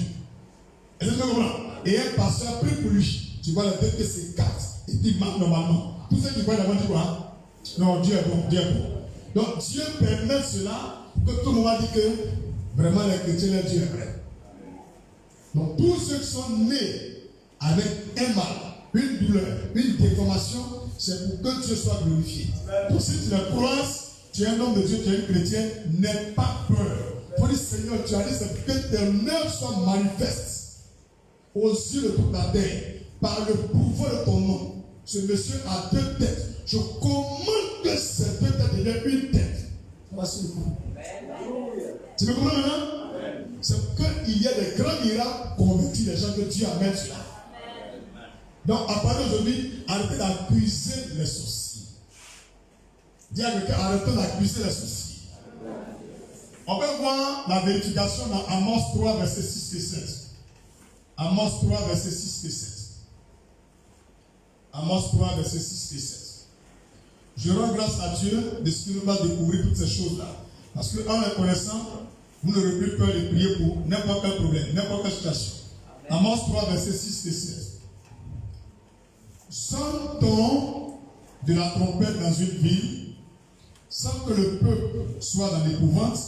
Est-ce que tu comprends? Et un pasteur prie pour lui. Tu vois, les 2 pieds s'écartent et puis il marche normalement. Tous ceux qui voient la main disent quoi? Non, Dieu est bon, Dieu est bon. Donc Dieu permet cela pour que tout le monde dise que vraiment les chrétiens, Dieu est vrai. Donc tous ceux qui sont nés avec un mal, une douleur, une déformation, c'est pour que Dieu soit glorifié. Donc si tu le croises, tu es un homme de Dieu, tu es un chrétien, n'aie pas peur. Il faut dire, Seigneur, tu as dit c'est pour que tes œuvres soient manifestes aux yeux de toute la terre, par le pouvoir de ton nom. Ce monsieur a 2 têtes. Je commande que ces 2 têtes deviennent une tête. Voici le coup. Tu me comprends maintenant? C'est qu'il y a des grands miracles convertis les gens que Dieu amène sur là. Donc, à partir d'aujourd'hui, arrêtez d'accuser les sorciers. Dis à quelqu'un, arrêtez d'accuser les sorciers. On peut voir la vérification dans Amos 3, verset 6 et 7. Amos 3, verset 6 et 7. Amos 3, verset 6 et 7. Je rends grâce à Dieu de ce qu'il nous va découvrir toutes ces choses-là. Parce qu'en les connaissant, vous n'aurez plus peur de prier pour n'importe quel problème, n'importe quelle situation. Amos 3, verset 6 et 7. Sonne-t-on de la trompette dans une ville, sans que le peuple soit dans l'épouvante?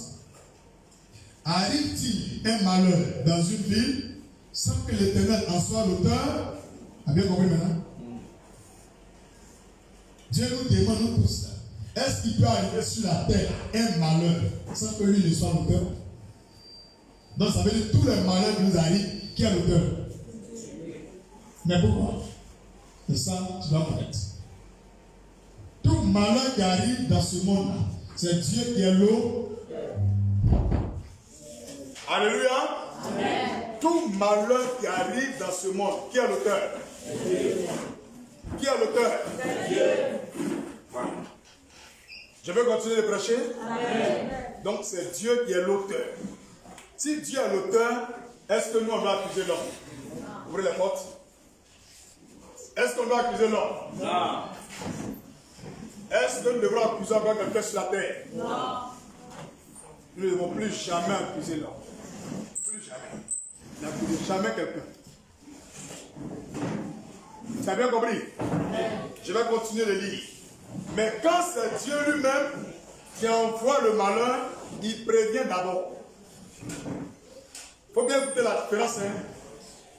Arrive-t-il un malheur dans une ville, sans que l'Éternel en soit l'auteur? A bien compris maintenant? Dieu nous demande nous tous. Est-ce qu'il peut arriver sur la terre un malheur sans que lui ne soit l'auteur? Donc ça veut dire tous les malheurs qui nous arrivent, qui est l'auteur? Mais pourquoi? Et ça, tu dois connaître. Tout malheur qui arrive dans ce monde-là, c'est Dieu qui est l'eau. Alléluia. Amen. Tout malheur qui arrive dans ce monde, qui est l'auteur? Qui est l'auteur? Voilà. Je vais continuer de prêcher. Amen. Donc c'est Dieu qui est l'auteur. Si Dieu est l'auteur, est-ce que nous on doit accuser l'homme? Ouvrez les portes. Est-ce qu'on doit accuser l'homme? Non. Est-ce que nous devons accuser encore quelqu'un sur la terre? Non. Nous ne devons plus jamais accuser l'homme. Plus jamais. N'accusez jamais quelqu'un. Tu as bien compris? Je vais continuer de lire. Mais quand c'est Dieu lui-même qui envoie le malheur, il prévient d'abord. Il faut bien écouter la différence. Hein?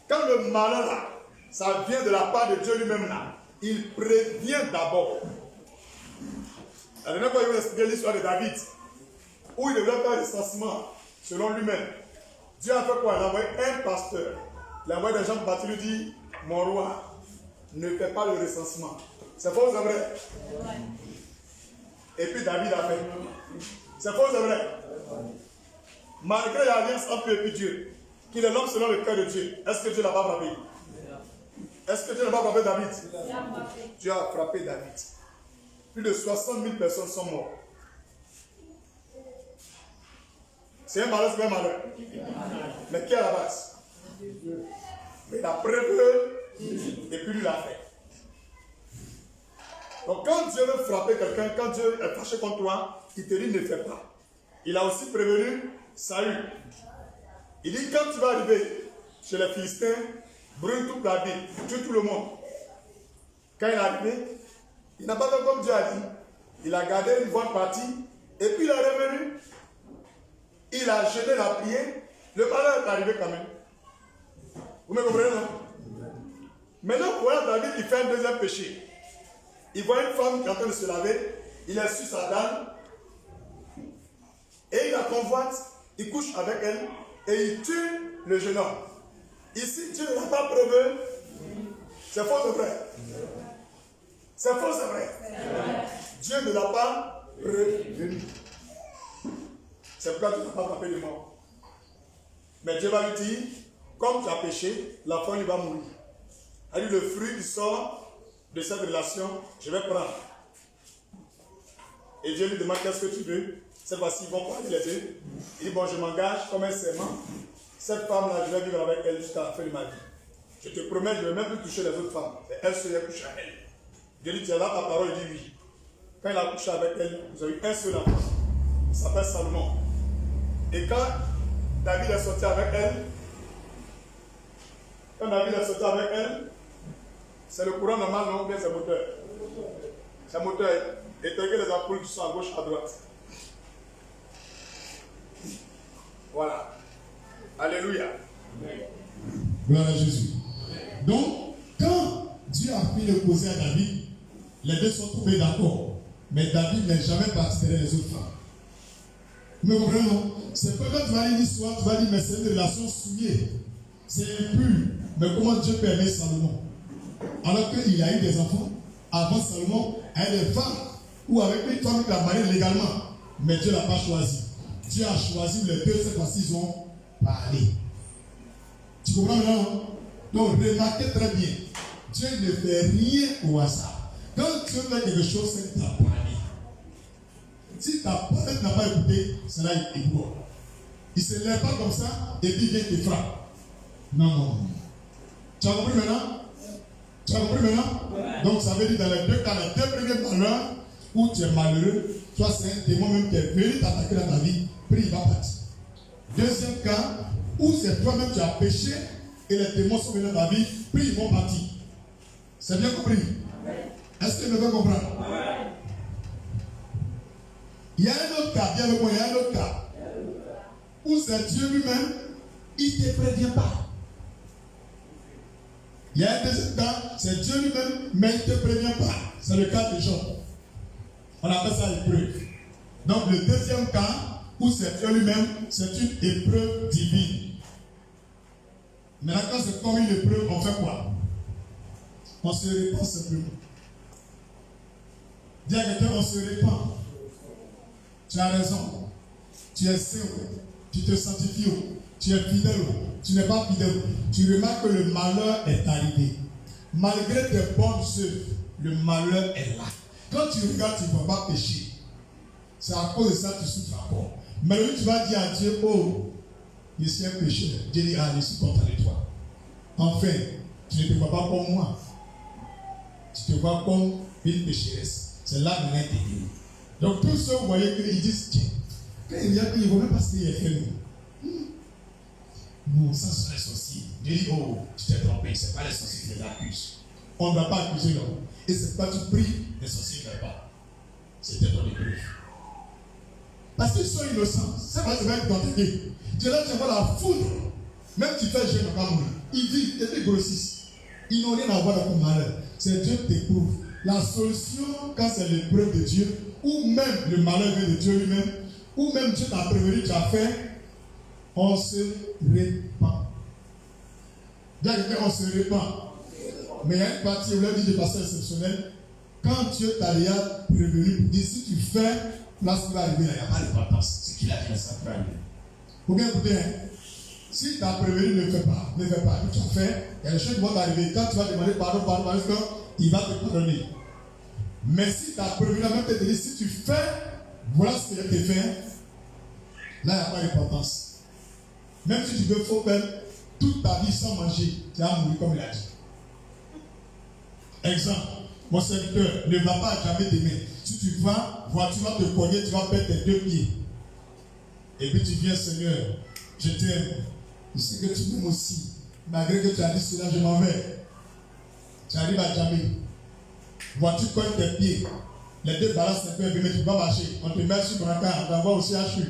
Quand le malheur là, ça vient de la part de Dieu lui-même là, il prévient d'abord. La dernière fois, je vais vous expliquer l'histoire de David, où il devait faire un recensement selon lui-même. Dieu a fait quoi? Il a envoyé un pasteur. Il a envoyé des gens battus, lui dit, mon roi, ne fais pas le recensement. C'est faux ou c'est vrai? Et puis David a fait. C'est faux ou c'est vrai? Malgré l'alliance entre lui et Dieu, qu'il est l'homme selon le cœur de Dieu, est-ce que Dieu l'a pas frappé? Est-ce que Dieu n'a pas frappé David? Dieu a frappé David. Plus de 60 000 personnes sont mortes. C'est un malheur, c'est un malheur. Mais qui est à la base? Mais la preuve, et puis lui l'a fait. Donc quand Dieu veut frapper quelqu'un, quand Dieu est fâché contre toi, il te dit ne fais pas.
il a aussi prévenu Saül. Il dit, quand tu vas arriver chez les Philistins, brûle toute la ville, tue tout le monde. Quand il est arrivé, il n'a pas fait comme Dieu a dit. Il a gardé une bonne partie, et puis il est revenu. Il a jeté la prière. Le malheur est arrivé quand même. Vous me comprenez, non? Maintenant, voilà David qui fait un deuxième péché. Il voit une femme qui est en train de se laver. Il est sur sa dame. Et il la convoite. Il couche avec elle. Et il tue le jeune homme. Ici, Dieu ne l'a pas prévu. C'est faux, c'est vrai. C'est faux, c'est vrai. Dieu ne l'a pas prévenu. C'est pourquoi tu n'as pas frappé de mort. Mais Dieu va lui dire, comme tu as péché, la femme va mourir. Elle dit, le fruit qui sort de cette relation, je vais prendre. Et Dieu lui demande, qu'est-ce que tu veux? Cette fois-ci, ils vont parler les deux. Il dit, bon, je m'engage comme un serment. Cette femme-là, je vais vivre avec elle jusqu'à la fin de ma vie. Je te promets, je ne vais même plus toucher les autres femmes. C'est elle seule qui couche à elle. Dieu dit, tu as là ta parole, il dit oui. Quand il a couché avec elle, vous avez eu un seul enfant. Il s'appelle Salomon. Et quand David est sorti avec elle, c'est le courant normal, non? Ou bien c'est moteur? C'est moteur. Éteindre les ampoules qui sont à gauche, à droite. Voilà. Alléluia.
Gloire à Jésus. Donc, quand Dieu a pris le causer à David, les deux sont tombés d'accord. Mais David n'est jamais parti derrière les autres femmes. Vous me comprenez, non? C'est pas quand tu vas lire l'histoire, tu vas dire, mais c'est une relation souillée. C'est impur. Mais comment Dieu permet Salomon? Alors qu'il a eu des enfants, avant Salomon, avec des femmes, ou avec une femme qui l'a mariée légalement. Mais Dieu ne l'a pas choisi. Dieu a choisi les deux, cette fois-ci, ils ont parlé. Tu comprends maintenant? Donc, remarquez très bien. Dieu ne fait rien au hasard. Quand Dieu fait quelque chose, c'est que tu as parlé. Si ta parole n'a pas écouté, c'est là qu'il est bon. Il ne se lève pas comme ça et puis il vient te frappe. Non. Tu as compris maintenant? Donc, ça veut dire dans les deux cas, les deux premiers malheurs où tu es malheureux, soit c'est un démon même qui est venu t'attaquer dans ta vie, puis il va partir. Deuxième cas, où c'est toi-même qui as péché et les démons sont venus dans ta vie, puis ils vont partir. C'est bien compris? Est-ce que tu veux comprendre? Il y a un autre cas, bien le point, il y a un autre cas où c'est Dieu lui-même, il ne te prévient pas. Il y a un deuxième cas, c'est Dieu lui-même, mais il ne te prévient pas. C'est le cas de Job. On appelle ça l'épreuve. Donc le deuxième cas, où c'est Dieu lui-même, c'est une épreuve divine. Maintenant, quand c'est comme une épreuve, on fait quoi? On se répand simplement. Dis à quelqu'un, on se répand. Tu as raison. Tu es saint. Tu te sanctifies. Tu es fidèle. Tu n'es pas fidèle. Tu remarques que le malheur est arrivé. Malgré tes bonnes œuvres, le malheur est là. Quand tu regardes, tu ne vas pas pécher. C'est à cause de ça que tu souffres encore. Mais lui, tu vas dire à Dieu, oh, je suis un pécheur. Dieu dit, ah, je suis content de toi. Enfin, tu ne te vois pas comme moi. Tu te vois comme une pécheresse. C'est là que l'un t'est dit. Donc, tous ceux, vous voyez qu'ils disent, tiens, quand il y a qu'il ne faut même pas se dire, non, ça c'est les sorciers. Dieu dit, oh, tu t'es trompé, ce n'est pas les sorciers qui les accusent. On ne va pas accuser l'homme. Et c'est pas tu pries, les sorciers ne veulent pas. C'était ton épreuve. Parce qu'ils sont innocents. C'est pas que tu vas être tenté. Dieu là, tu vois la foudre. Même si tu fais jeune, on va mourir. Ils vivent et puis grossissent. Ils n'ont rien à voir avec ton malheur. C'est Dieu qui t'éprouve. La solution, quand c'est l'épreuve de Dieu, ou même le malheur vient de Dieu lui-même, ou même Dieu t'a prévenu, tu as fait, on se répand. Dis à quelqu'un, on se répand. Mais il y a une partie où il dit de façon exceptionnelle, quand Dieu t'a déjà prévenu, dit si tu fais, là ce qui va arriver, il n'y a pas de repentance. Ce qu'il a fait, ça peut arriver. Faut bien écouter, hein? Si tu as prévenu, ne fais pas. Ne fais pas. Tu as fait, il y a des choses qui vont t'arriver. Quand tu vas demander pardon, il va te pardonner. Mais si tu as prévenu, même te dit, si tu fais, voilà ce que je t'ai fait, là, il n'y a pas de repentance. Même si tu veux faux faire toute ta vie sans manger, tu vas mourir comme il a dit. Exemple, mon serviteur ne va pas jamais t'aimer. Si tu vas, tu vas te cogner, tu vas perdre tes deux pieds. Et puis tu viens, Seigneur, je t'aime. Je sais que tu m'aimes aussi. Malgré que tu as dit cela, je m'en vais. Tu arrives à jamais. Vois-tu cogne tes pieds. Les deux balances un peu abîmées, tu vas marcher. On te met sur ton encart, on t'envoie aussi à Chu.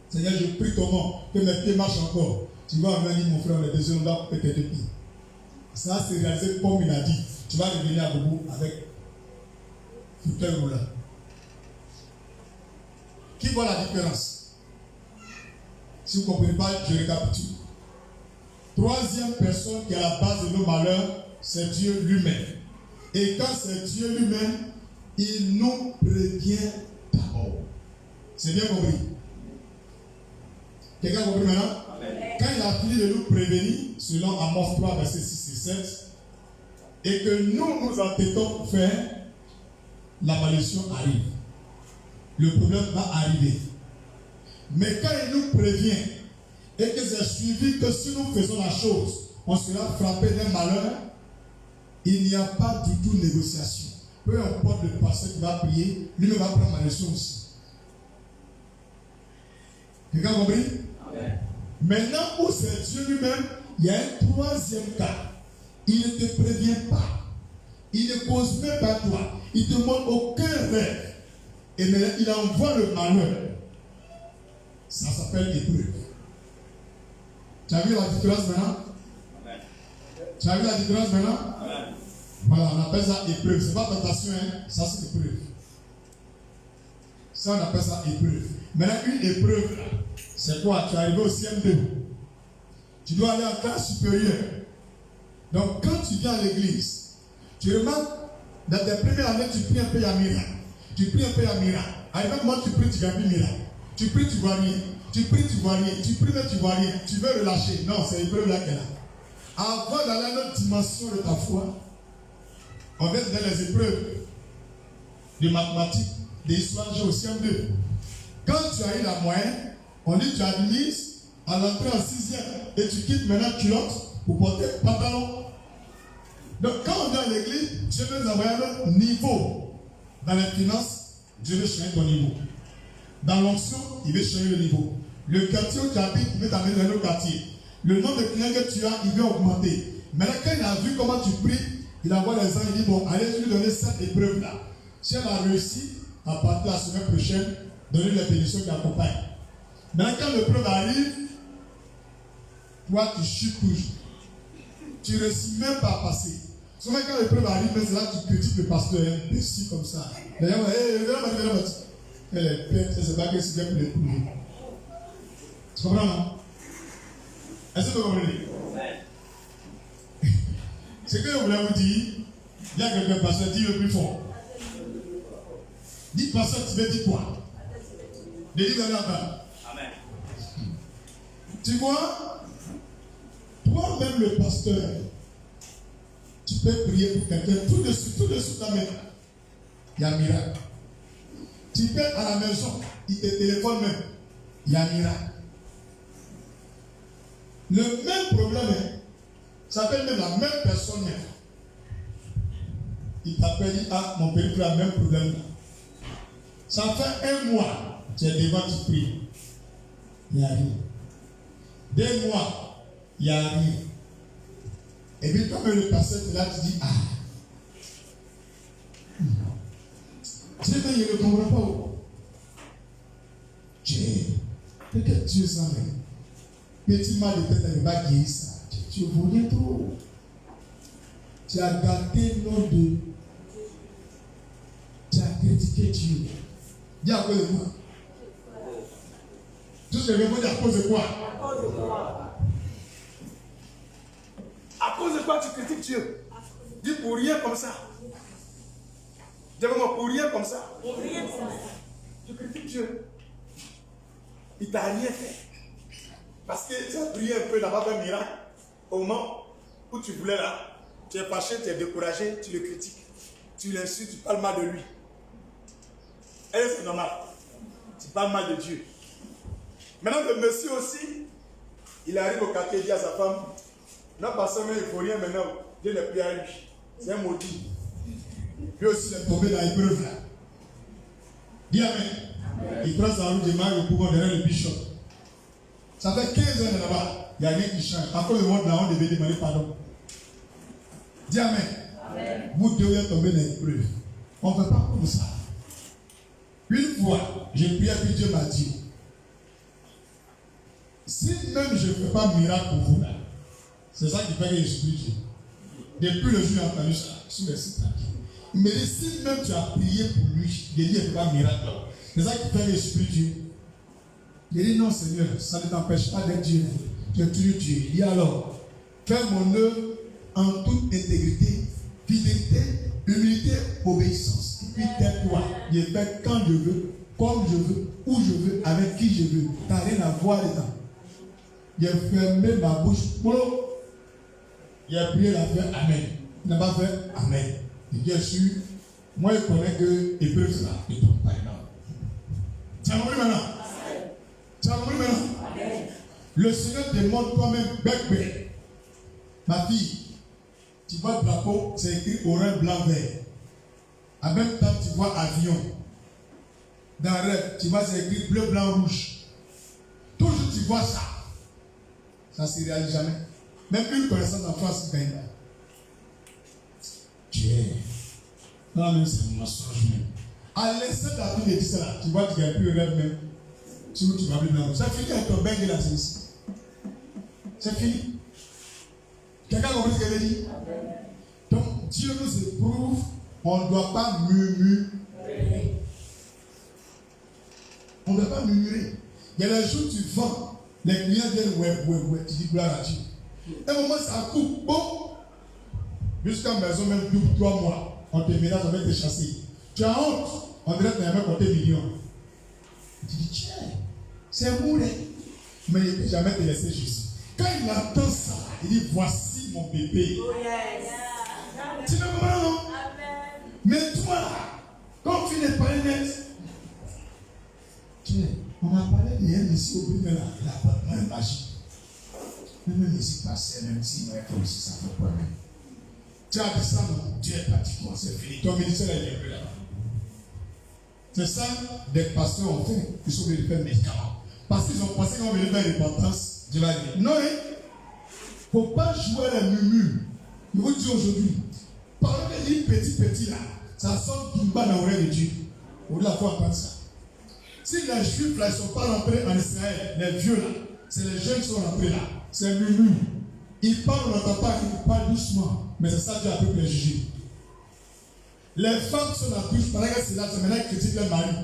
Seigneur, je prie ton nom, que mes pieds marchent encore. Tu vas revenir, mon frère, les deux on va couper tes deux pieds. Ça, c'est réalisé comme il a dit. Tu vas revenir à Boubou avec fauteuil roulant. Qui voit la différence? Si vous ne comprenez pas, je récapitule. Troisième personne qui est à la base de nos malheurs, c'est Dieu lui-même. Et quand c'est Dieu lui-même, il nous prévient d'abord. C'est bien compris? Quelqu'un a compris maintenant? Amen. Quand il a fini de nous prévenir, selon Amos 3, versets 6 et 7, et que nous entêtons faire, la malédiction arrive. Le problème va arriver. Mais quand il nous prévient, et que c'est suivi que si nous faisons la chose, on sera frappé d'un malheur, il n'y a pas du tout de négociation. Peu importe le pasteur qui va prier, lui va prendre ma leçon aussi. Quelqu'un a compris? Amen. Maintenant où c'est Dieu lui-même, il y a un troisième cas. Il ne te prévient pas. Il ne cause même pas toi. Il ne te montre aucun rêve. Et maintenant, il envoie le malheur. Ça s'appelle épreuve. Tu as vu la différence maintenant? Amen. Tu as vu la différence maintenant? Amen. Voilà, on appelle ça épreuve. Ce n'est pas tentation, hein? Ça c'est épreuve. Ça on appelle ça épreuve. Maintenant, une épreuve, c'est quoi? Tu es arrivé au CM2. Tu dois aller en classe supérieure. Donc, quand tu viens à l'église, tu remarques, dans tes premières années, tu pries un peu Yamira. Tu pries un peu Yamira. Arrivé un moment, tu pries, tu gagnes Mira. Tu pries, tu vois rien. Tu pries, tu vois rien. Tu pries, mais tu vois rien. Tu veux relâcher. Non, c'est l'épreuve là qu'elle a. Avant d'aller à notre dimension de ta foi, on va dans les épreuves de mathématiques, d'histoire, j'ai aussi CM2. Quand tu as eu la moyenne, on dit tu administres à l'entrée en 6e et tu quittes maintenant culotte pour porter pantalon. Donc quand on vient à l'église, Dieu veut nous envoyer un niveau. Dans les finances, Dieu veut changer ton niveau. Dans l'onction, il veut changer le niveau. Le quartier où tu habites, il veut t'amener dans un autre quartier. Le nombre de clients que tu as, il veut augmenter. Maintenant, quand il a vu comment tu pries, il envoie les gens, il dit bon, allez, je lui donner cette épreuve-là. Si elle a réussi, à partir de la semaine prochaine, donner les bénédictions qui accompagnent. Maintenant, quand l'épreuve arrive, toi, tu chutes toujours. Tu ne réussis même pas à passer. Souvent, quand l'épreuve arrive, c'est là que tu critiques le pasteur, un petit comme ça. D'ailleurs, elle est bête, c'est pas que c'est bien pour les couler. Tu comprends, non? Est-ce que vous comprenez? Ce que je voulais vous dire, il y a quelqu'un, pasteur, dit le plus fort. Dis, pasteur, tu veux dire quoi? De dire là-bas. Amen. Tu vois, toi-même le pasteur, tu peux prier pour quelqu'un tout de suite la main. Il y a un miracle. Tu peux à la maison, il te téléphone même. Il y a un miracle. Le même problème, ça s'appelle même la même personne. Il t'appelle, il dit, ah, mon père, tu as le même problème. Ça fait 1 mois, tu es devant, tu pries. Il n'y a rien. 2 mois, il n'y a rien. Et puis, quand le pasteur est là, tu dis, ah, Dieu, il ne comprend pas. Dieu, peut-être Dieu s'en est. Petit mal de tête, elle ne va pas guérir ça. Tu voulais trop. Tu as gâté nos deux. Tu as critiqué Dieu. Dis à cause de quoi? Tout ce que je veux dire à cause de quoi? À cause de quoi? À cause de quoi tu critiques Dieu? Dis pour rien comme ça. Dis-moi pour rien comme ça. Pour rien comme ça. Tu critiques Dieu. Il t'a rien fait. Parce que tu as prié un peu d'avoir un miracle. Au moment où tu voulais là, tu es fâché, tu es découragé, tu le critiques. Tu l'insultes, tu parles mal de lui. Et c'est normal. Tu parles mal de Dieu. Maintenant, le monsieur aussi, il arrive au quartier, il dit à sa femme, non, pas seulement il ne faut rien maintenant, Dieu n'est plus à lui. C'est un maudit. Lui aussi, il est tombé dans l'épreuve là. Dis amen. Il trace la route de Marie au pouvoir derrière le bishop. Ça fait 15 ans là-bas, il n'y a rien qui change. Après le monde là, on devait demander pardon. Dis Amen. Amen. Vous devez tomber dans l'épreuve. On ne fait pas comme ça. Une fois, j'ai prié que Dieu m'a dit, si même je ne fais pas miracle pour vous là, c'est ça qui fait que je suis Dieu. Depuis le jour où j'ai entendu ça, je suis resté tranquille. Il me dit, si même tu as prié pour lui, il dit, il ne fait pas miracle. C'est ça qui fait que je suis Dieu. Il dit, non Seigneur, ça ne t'empêche pas d'être Dieu. Tu es toujours Dieu. Il dit alors, fais mon œuvre en toute intégrité, fidélité, humilité, obéissance. Et puis tais-toi. Je fais quand je veux, comme je veux, où je veux, avec qui je veux. Tu n'as rien à voir dedans. J'ai fermé ma bouche. Il a prié la fin, Amen. Il n'a pas fait Amen. Et bien sûr, moi je connais que l'épreuve c'est là. Ne tombe pas énorme. Tu as compris maintenant? Tu as compris maintenant? Le Seigneur demande toi-même, bec. Ma fille, tu vois le drapeau, c'est écrit orange, blanc, vert. En même temps, tu vois avion. Dans le rêve, tu vois, c'est écrit bleu, blanc, rouge. Toujours tu vois ça. Ça ne se réalise jamais. Même une connaissance en France, c'est pas. Dieu. Non, mais c'est un mensonge même. À l'instant de la vie de ça, tu vois, tu n'as plus le rêve même. Tu vas plus dans le ça finit avec ton beigne là, c'est ici. C'est fini. Quelqu'un a compris ce qu'elle a dit? Donc, Dieu nous éprouve, on ne doit pas murmurer. On ne doit pas murmurer. Il y a des jours où tu vends, les clients viennent, ouais, tu dis gloire à Dieu. À un moment, ça coupe, bon. Jusqu'à la maison, même 2-3 mois, on te ménage, on va te chasser. Tu as honte, on dirait que tu n'avais pas compté millions. Tu dis, tiens, c'est mourir. Mais il ne peut jamais te laisser juste. Quand il entend ça, il dit, voici mon bébé. Oh yes. Tu me comprends, non? Mais toi, comme tu n'es pas net, on a parlé d'elle ici au privé là, il n'a pas de magie. Même ici, passer, même si il va aussi, ça fait quoi même. Tu as dit ça, non? Dieu est parti, c'est fini. Ton ministère est libre là-bas. C'est ça, des pasteurs ont fait. Ils sont venus faire médicaments. Parce qu'ils ont pensé qu'on venait faire l'importance. Dieu va dire non, il ne faut pas jouer les murmures. Je vous dis aujourd'hui, parler des petit là, ça sonne tout bas dans l'oreille de Dieu. Vous la fois entendre ça. Si les juifs là, ils ne sont pas rentrés en Israël, les vieux là, c'est les jeunes qui sont rentrés là. C'est murmure. Ils parlent, on n'entend pas, ils parlent doucement. Mais c'est ça Dieu a pu les juger. Les femmes sont dans la bouche, pendant que c'est là, c'est maintenant qu'ils critiquent leur mari.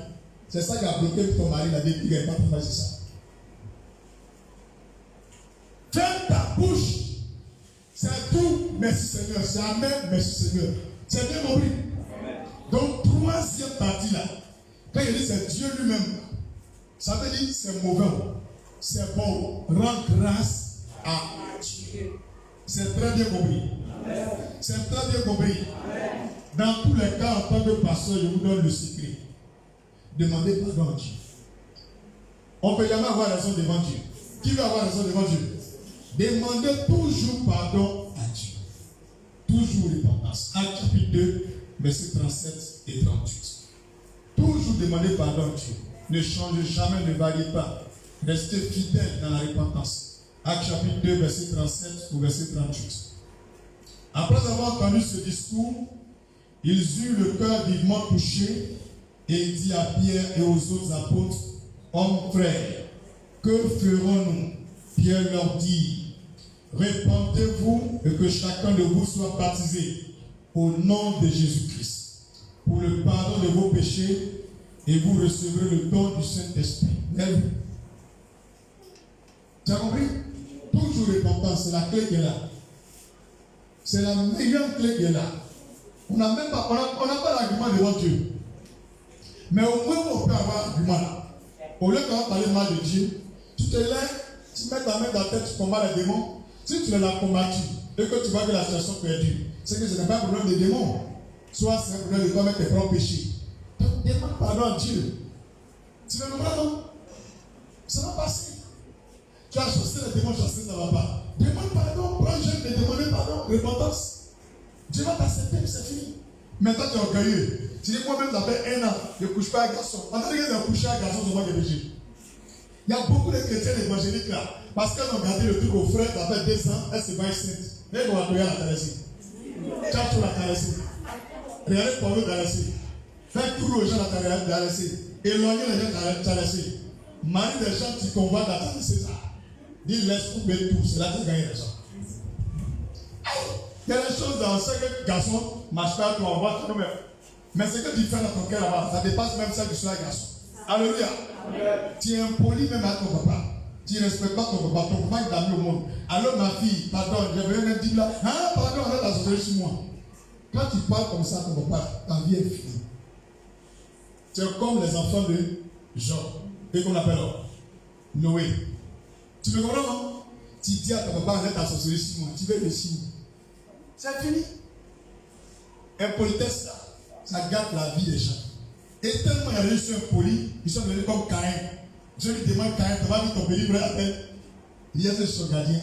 C'est ça qui a bloqué ton mari là depuis qu'il n'est pas fait ça. Ferme ta bouche. C'est tout, merci Seigneur. C'est Amen, merci Seigneur. C'est bien compris. Donc, troisième partie là, quand il dit c'est Dieu lui-même, ça veut dire c'est mauvais, c'est bon. Rends grâce à Dieu. C'est très bien compris. C'est très bien compris. Dans tous les cas, en tant que pasteur, je vous donne le secret. Demandez pardon à Dieu. On ne peut jamais avoir raison devant Dieu. Qui veut avoir raison devant Dieu? Demandez toujours pardon à Dieu. Toujours repentance. Acte chapitre 2, versets 37 et 38. Toujours demander pardon à Dieu. Ne changez jamais, ne variez pas. Restez fidèles dans la repentance. Acte chapitre 2, verset 37 ou verset 38. Après avoir entendu ce discours, ils eurent le cœur vivement touché et il dit à Pierre et aux autres apôtres, hommes frères, que ferons-nous? Pierre leur dit, répentez-vous et que chacun de vous soit baptisé au nom de Jésus-Christ pour le pardon de vos péchés et vous recevrez le don du Saint-Esprit. Tu as compris? Toujours repentance, c'est la clé qui est là. C'est la meilleure clé qui est là. On n'a même pas, on n'a pas l'argument devant Dieu. Mais au moins, on peut avoir l'argument là. Au lieu qu'on va parler mal de Dieu, tu te lèves, tu mets ta main dans la tête, tu combats les démons. Si tu l'as combattu et que tu vois que la situation est perdue, c'est que ce n'est pas un problème des démons. Soit c'est un problème de toi avec tes propres péchés. Donc, demande pardon à Dieu. Tu veux comprendre, non? Ça va passer. Tu as chassé les démons, chassé, ça ne va pas. Demande pardon, prends jeune de demander pardon, repentance. Dieu va t'accepter, c'est fini. Maintenant tu es orgueilleux. Tu dis, moi-même, ça fait 1 an, je ne couche pas un garçon. En tant que je couche un garçon, c'est moi qui ai péché. Il y a beaucoup de chrétiens évangéliques là. Parce qu'elles ont gardé le truc au frère, ça fait 2 ans, elles se voient saintes. Mais elles vont la caresser. Tchatou la caresser. Regardez Paulo caresser. Faire tout aux gens la caresser. Éloigner les gens caresser. Marie des gens qui convoitent la caresser ça. Dis laisse couper tout, c'est là que tu gagnes les gens. Il y a des choses dans ce que garçon ne marche pas, tu vas voir, mais ce que tu fais dans ton cœur là-bas, ça dépasse même celle que soit un garçon. Alléluia. Tu es impoli même à ton papa. Tu ne respectes pas ton papa. Ton papa t'a mis au monde. Alors ma fille, pardon, je vais me dire là, ah pardon, arrête la sorcellerie sur moi. Quand tu parles comme ça à ton papa, ta vie est finie. Tu es comme les enfants de Job. Et qu'on appelle Noé. Tu me comprends, non? Tu dis à ton papa, arrête la sorcellerie sur moi. Tu veux le signe. C'est fini. Impolitesse, ça gâte la vie des gens. Et tellement il y a des gens impolis, ils sont devenus comme Caïn. Je lui demande Caïn, tu vas dire ton bélier à tête. Il y a ce son gardien.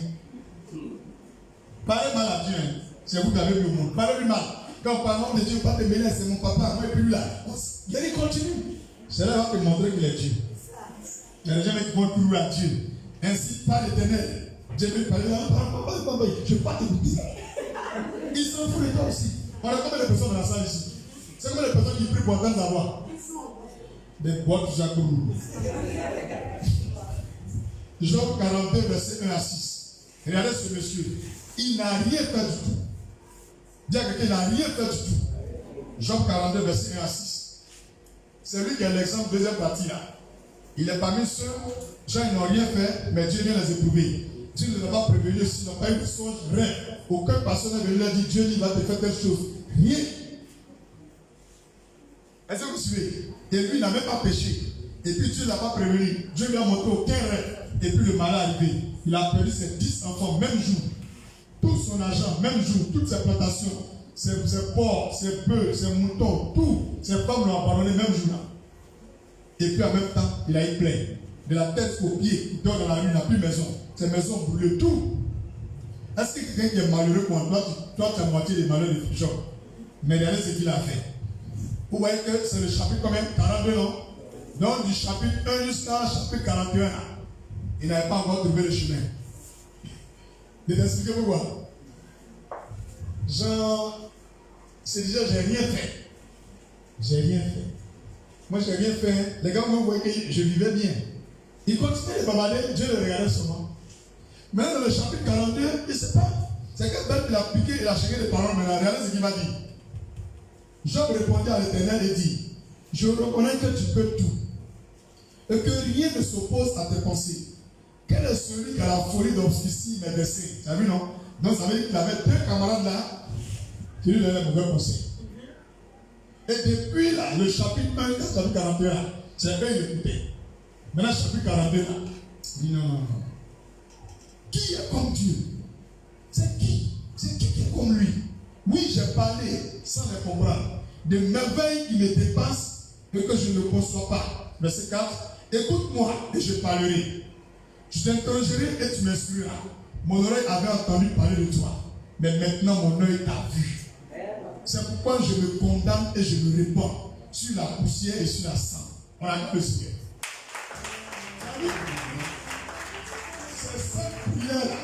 Parlez mal à Dieu, hein. C'est vous qui avez vu au monde. Parlez-lui mal. Quand parlons de Dieu, pas te mêler, c'est mon papa, moi et puis lui là. Il continue. C'est là qu'il va te montrer qu'il est Dieu. Il y a des gens qui vont toujours à Dieu. Ainsi, par l'Éternel. Dieu veut parler, je ne vais pas t'écouter. Ils s'en foutent de toi aussi. On a combien de personnes dans la salle ici? C'est combien de personnes qui prient pour entendre la voix? Des boîtes Jacob. Job 42, verset 1 à 6. Regardez ce monsieur. Il n'a rien fait du tout. Dis à quelqu'un, il n'a rien fait du tout. Job 42, verset 1 à 6. C'est lui qui est l'exemple, deuxième partie là. Il est parmi ceux, gens ils n'ont rien fait, mais Dieu vient les éprouver. Dieu ne les a pas prévenus, s'ils n'ont pas eu de songe, rêve. Aucun pasteur n'est venu leur dire, Dieu dit, il va te faire telle chose. Rien. Est-ce que vous suivez? Et lui, il n'a même pas péché. Et puis Dieu ne l'a pas prévenu. Dieu lui a montré aucun rêve. Et puis le mal est arrivé. Il a perdu ses 10 enfants, même jour. Tout son argent, même jour. Toutes ses plantations, ses porcs, ses bœufs, ses moutons, tout. Ses femmes l'ont abandonné, même jour là. Et puis en même temps, il a eu plein. De la tête aux pieds, il dort dans la rue, il n'a plus de maison. Ses maisons brûlent tout. Est-ce que quelqu'un qui est malheureux pour toi, tu as moitié des malheurs de Job? Mais regardez ce qu'il a fait. Vous voyez que c'est le chapitre combien? 42, non? Donc du chapitre 1 jusqu'à chapitre 41, il n'avait pas encore trouvé le chemin. Je vais t'expliquer pourquoi. C'est déjà, j'ai rien fait. J'ai rien fait. Moi, j'ai rien fait. Les gars m'ont voyé que je vivais bien. Il continuait de bavarder, Dieu le regardait seulement. Maintenant, dans le chapitre 42, il ne sait pas. C'est quelqu'un qui a piqué, il a cherché des paroles, mais regardez ce qu'il va dire. Job répondit à l'Éternel et dit, je reconnais que tu peux tout, et que rien ne s'oppose à tes pensées. Quel est celui qui a la folie d'obscurcir mes desseins? Tu as vu, non? Donc, ça veut dire qu'il avait 2 camarades là qui lui donnaient mauvais conseils. Et depuis là, le chapitre 1, le chapitre 41, c'est bien écouté. Maintenant, le chapitre 42, là, il dit non. Qui est comme Dieu? C'est qui? C'est qui est comme lui? Oui, j'ai parlé sans les comprendre. De merveilles qui me dépassent et que je ne conçois pas. Verset 4. Écoute-moi et je parlerai. Je t'interrogerai et tu m'instruiras. Mon oreille avait entendu parler de toi. Mais maintenant mon œil t'a vu. C'est pourquoi je me condamne et je me répands sur la poussière et sur la sang. On a dit le Seigneur. C'est cette prière-là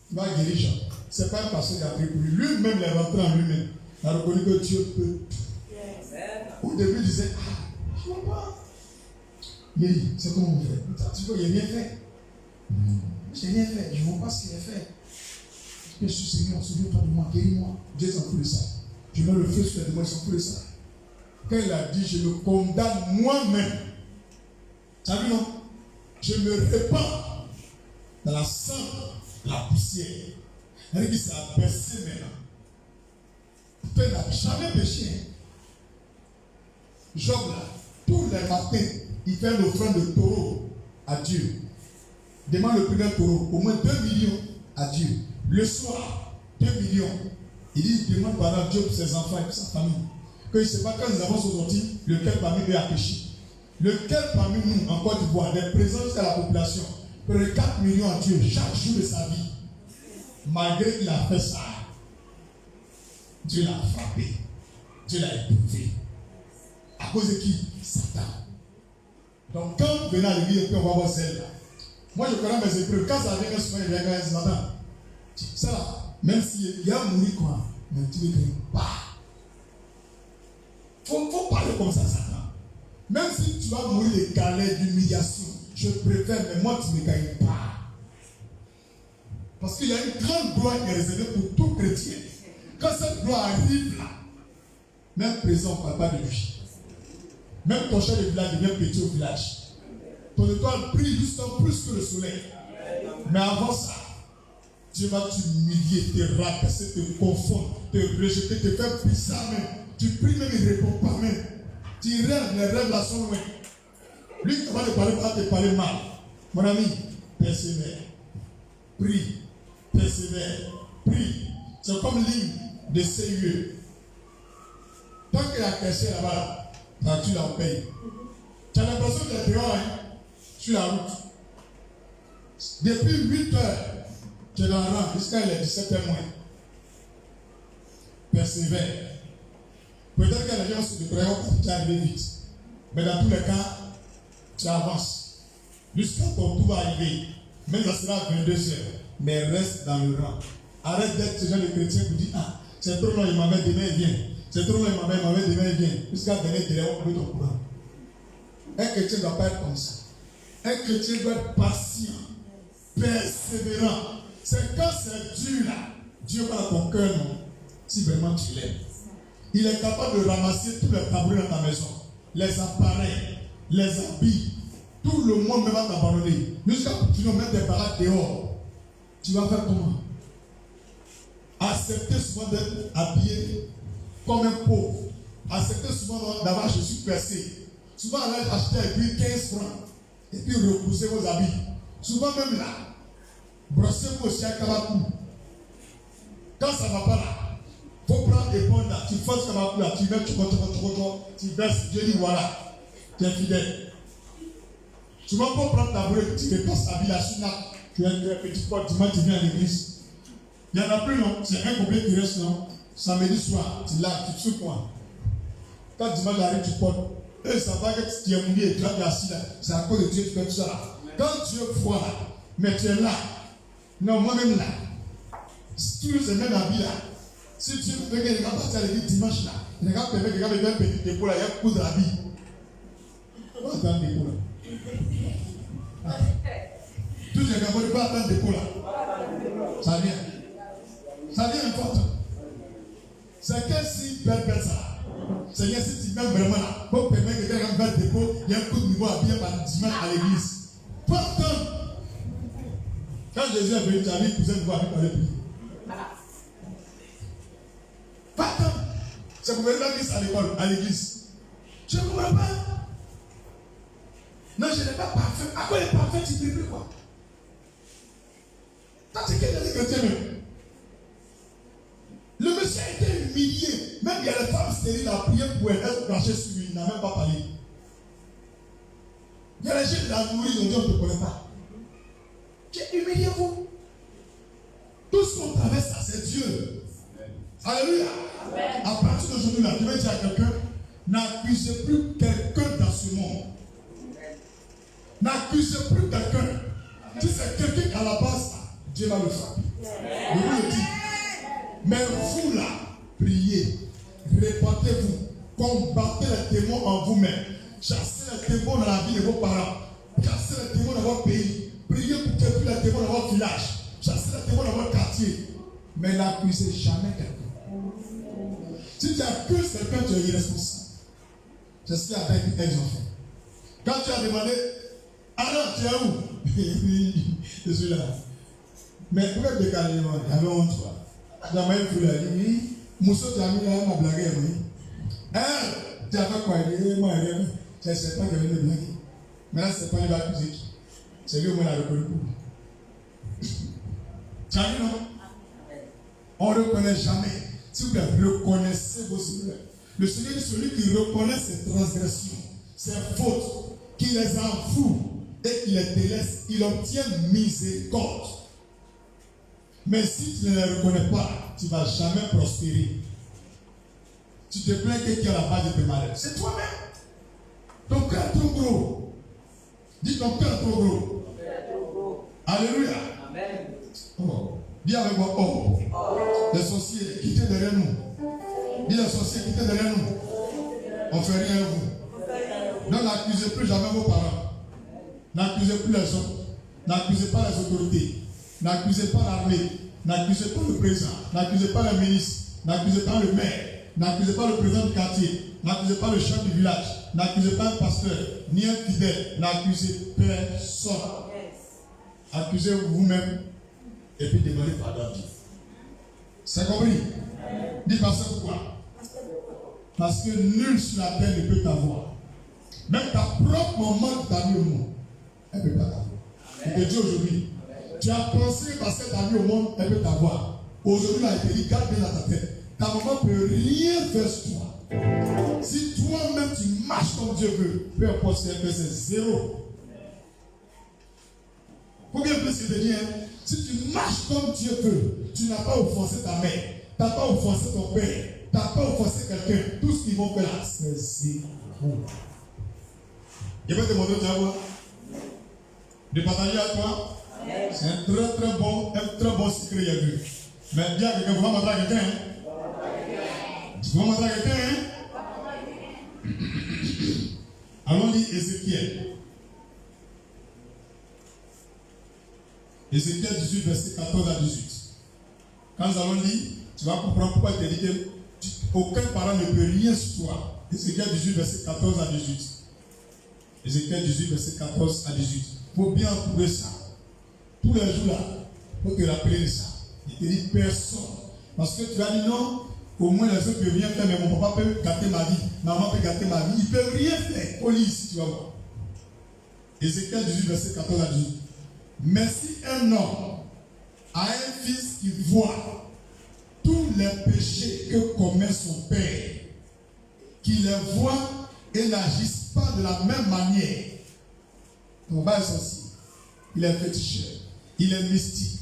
qui va guérir Jean. Ce n'est pas un pasteur qui a prié pour lui. Lui-même, il est rentré en lui-même. Il a reconnu que Dieu peut. Au début, il disait, je ne vois pas. Il dit, c'est comment on fait? Tu vois, il n'a rien fait. Je n'ai rien fait. Je ne vois pas ce qu'il a fait. Je suis Seigneur, souviens-toi de moi, guéris-moi. Dieu s'en fout de ça. Je mets le feu sur les démons, il s'en fout de ça. Quand il a dit, je me condamne moi-même. Tu as vu, non? Je me répands dans la sang, la poussière. Elle dit, ça a percé maintenant. Père n'a jamais péché. Job, là, tous les matins, il fait l'offrande de taureau à Dieu. Demande le prix d'un taureau, au moins 2 millions à Dieu. Le soir, 2 millions. Il dit, il demande pendant Dieu pour ses enfants et pour sa famille. Que je ne sais pas quand nous avons sorti, lequel parmi eux a péché. Lequel parmi nous, en Côte d'Ivoire, des présences à la population, que 4 millions à Dieu chaque jour de sa vie. Malgré qu'il a fait ça, Dieu l'a frappé. Dieu l'a éprouvé. À cause de qui? Satan. Donc quand vous venez à l'église et puis on va voir celle-là. Moi je connais mes épreuves. Quand ça vient souvent, il vient quand même matin. Ça là, même s'il y a mourir quoi, mais tu ne crains pas. Faut parler comme ça, Satan. Même si tu vas mourir de galère, d'humiliation, je préfère, mais moi tu ne gagnes pas. Parce qu'il y a une grande gloire qui est réservée pour tout chrétien. Quand cette gloire arrive là, même présent, on ne parle pas de lui. Même ton chef de village devient petit au village. Ton étoile brille justement plus que le soleil. Mais avant ça, Dieu va t'humilier, te rabaisser, te confondre, te rejeter, te faire bizarre même. Tu pries même, il ne répond pas même. Tu rêves, les rêves là sont loin. Lui qui va te parler, va te parler mal. Mon ami, persévère. Prie, persévère, prie. C'est comme ligne de CIE. Tant qu'il y a caché là-bas, tu la payes. Tu as l'impression que tu es dehors sur la route. Depuis 8 heures, tu es dans la rang jusqu'à les 17h moins. Persévère. Peut-être que les gens se déclarent que tu es arrivé vite. Mais dans tous les cas, tu avances. Jusqu'à ton tour va arriver. Même ça sera 22h. Mais reste dans le rang. Arrête d'être ce genre de chrétien qui dit ah, c'est trop long, il m'avait demain, il vient. C'est trop long, il m'avait demain, il vient. Jusqu'à donner délai, on peut ton courant. Un chrétien ne doit pas être comme ça. Un chrétien doit être patient, persévérant. C'est quand c'est dur là, Dieu va dans ton cœur, non? Si vraiment tu l'aimes. Il est capable de ramasser tous les tabourets dans ta maison, les appareils, les habits. Tout le monde va t'abandonner. Jusqu'à tu vas mettre tes parents dehors. Tu vas faire comment? Accepter souvent d'être habillé comme un pauvre. Accepter souvent d'avoir chaussures percées. Souvent aller acheter et puis 15 francs. Et puis repousser vos habits. Souvent même là, brossez-vous aussi à Kabakou. Quand ça ne va pas là, il faut prendre des bonnes là. Tu forces Kabakou là, tu mets tu baisses, Dieu dit voilà, tu es fidèle. Souvent pour prendre ta brûle, tu repasses ta vie là, tu as un petit pot, dimanche tu viens à l'église. Il n'y en a plus non, c'est un complet qui reste non. Samedi soir, tu laves, tu te souffles moi. Quand dimanche arrive, tu portes. Et ça va que tu es mouillé et tu es assis là. C'est à cause de Dieu que tu fais tout ça là. Quand Dieu voit là, mais tu es là. Non, moi-même là. Si tu veux ce même habit là, si tu veux que les gars partent à l'église dimanche là, les gars peuvent que les gars veulent un petit épaule là, il y a beaucoup de habits. On attend un épaule là. Tous les gars ne peuvent pas attendre d'épaule là. Ça vient. Ça vient important. C'est quel signe belle ça? Seigneur, si tu m'aimes vraiment là, pour permettre que quelqu'un va te dépôt, il y a un coup de niveau à bien par dimanche à l'église. Pas attendre. Quand Jésus est venu, tu as vu, cousin, vous avez parlé plus. Pas attendre. C'est pour venir à l'école, à l'église. Je ne comprends pas. Non, je n'ai pas parfait. À quoi il est parfait, tu ne peux quoi? Quand c'est quelqu'un de chrétien même. Le monsieur a été humilié. Même il y a les femmes stériles à prier pour elle, elles branchées sur lui, il n'a même pas parlé. Il y a les gens de la nourriture, ils ont dit on ne te connaît pas. J'ai humilié vous. Tout ce qu'on traverse, c'est Dieu. Alléluia. Amen. À partir d'aujourd'hui, là, je vais dire à quelqu'un, n'accusez plus quelqu'un dans ce monde. N'accusez plus quelqu'un. Si c'est quelqu'un qui à la base, Dieu va le frapper. Je vous le dis. Mais vous là, priez, répandez-vous, combattez les démons en vous-même, chassez les démons dans la vie de vos parents, chassez les démons dans votre pays, priez pour que les démons dans votre village, chassez les démons dans votre quartier, mais n'accusez jamais quelqu'un. Si tu accuses quelqu'un, tu es irresponsable. C'est ce qu'il y a avec les enfants. Quand tu as demandé, alors tu es où? Je suis là. Mais pour être décalé, il y avait honte. Jamais il voulait dire, oui, Moussa, tu as mis là, ma blague, oui. Tu as fait quoi? Moi, je ne sais pas qu'il y avait une blague. Mais là, ce n'est pas une blague musique. C'est lui au moins la reconnu. Tu as vu, non? On ne reconnaît jamais. Si vous reconnaissez vos erreurs, le Seigneur est celui qui reconnaît ses transgressions, ses fautes, qui les enfoue et qui les délaisse, il obtient miséricorde. Mais si tu ne les reconnais pas, tu ne vas jamais prospérer. tu te plains que qui est à la base de tes malheurs? C'est toi-même. Ton cœur est trop gros. Dis ton cœur est trop gros. Alléluia.
Amen.
Oh. Dis avec moi, oh. Les sorciers, quittez derrière nous. Dis les sorciers, quittez derrière nous. On ne fait rien à vous. Donc n'accusez plus jamais vos parents. N'accusez plus les autres. N'accusez pas les autorités. N'accusez pas l'armée. N'accusez pas le président. N'accusez pas le ministre. N'accusez pas le maire. N'accusez pas le président du quartier. N'accusez pas le chef du village. N'accusez pas un pasteur, ni un fidèle. N'accusez personne. Accusez vous-même et puis demandez pardon à Dieu. C'est compris? Dis parce que pourquoi? Parce que nul sur la terre ne peut t'avoir. Même ta propre maman qui t'a mis au monde, elle ne peut pas t'avoir. Je te dis aujourd'hui, tu as pensé parce qu'elle t'a mis au monde, elle peut t'avoir. Aujourd'hui, elle a été dit, garde bien dans ta tête. Ta maman ne peut rien faire sur toi. Si toi-même tu marches comme Dieu veut, peu importe ce qu'elle fait, c'est zéro. Faut bien plus que de dire, si tu marches comme Dieu veut, tu n'as pas offensé ta mère, tu n'as pas offensé ton père, tu n'as pas offensé quelqu'un. Tout ce qu'ils vont faire là, c'est zéro. Je vais te demander de partager à toi. C'est un très bon secret, il y a vu. Mais dis à quelqu'un, vous va montrer à quelqu'un. Tu vas montrer à quelqu'un. Allons lire Ézéchiel. Ézéchiel 18, verset 14 à 18. Quand nous allons lire, tu vas comprendre pourquoi il te dit que aucun parent ne peut rien sur toi. Ézéchiel 18, verset 14 à 18. Ézéchiel 18, verset 14 à 18. Il faut bien trouver ça. Tous les jours là, il faut te rappeler de ça. Il te dit personne. Parce que tu as dit non, au moins les autres peuvent rien faire, mais mon papa peut gâter ma vie, maman peut gâter ma vie. Ils ne peuvent rien faire. Il faut lire ici, tu vas voir. Ézéchiel 18, verset 14 à 18. Mais si un homme a un fils qui voit tous les péchés que commet son père, qui les voit et n'agisse pas de la même manière, ton père est sorcier, il est féticheur, il est mystique,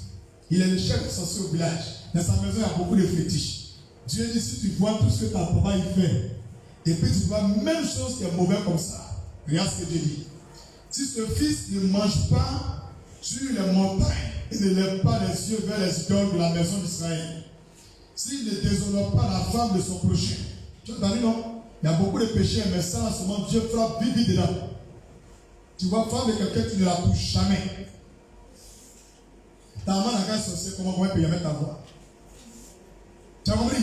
il est le chef de sorcier au village. Dans sa maison, il y a beaucoup de fétiches. Dieu dit, si tu vois tout ce que ta papa il fait, et puis tu vois même chose qui est mauvais comme ça, regarde ce que Dieu dit. Si ce fils ne mange pas sur les montagnes et ne lève pas les yeux vers les idoles de la maison d'Israël, s'il ne déshonore pas la femme de son prochain, tu as entendu non? Il y a beaucoup de péchés, mais ça, en ce moment, Dieu frappe vite dedans. Tu vois, femme de quelqu'un, tu ne la touches jamais. Ta maman n'a qu'à sorcier, comment elle peut y mettre ta voix? Tu as compris?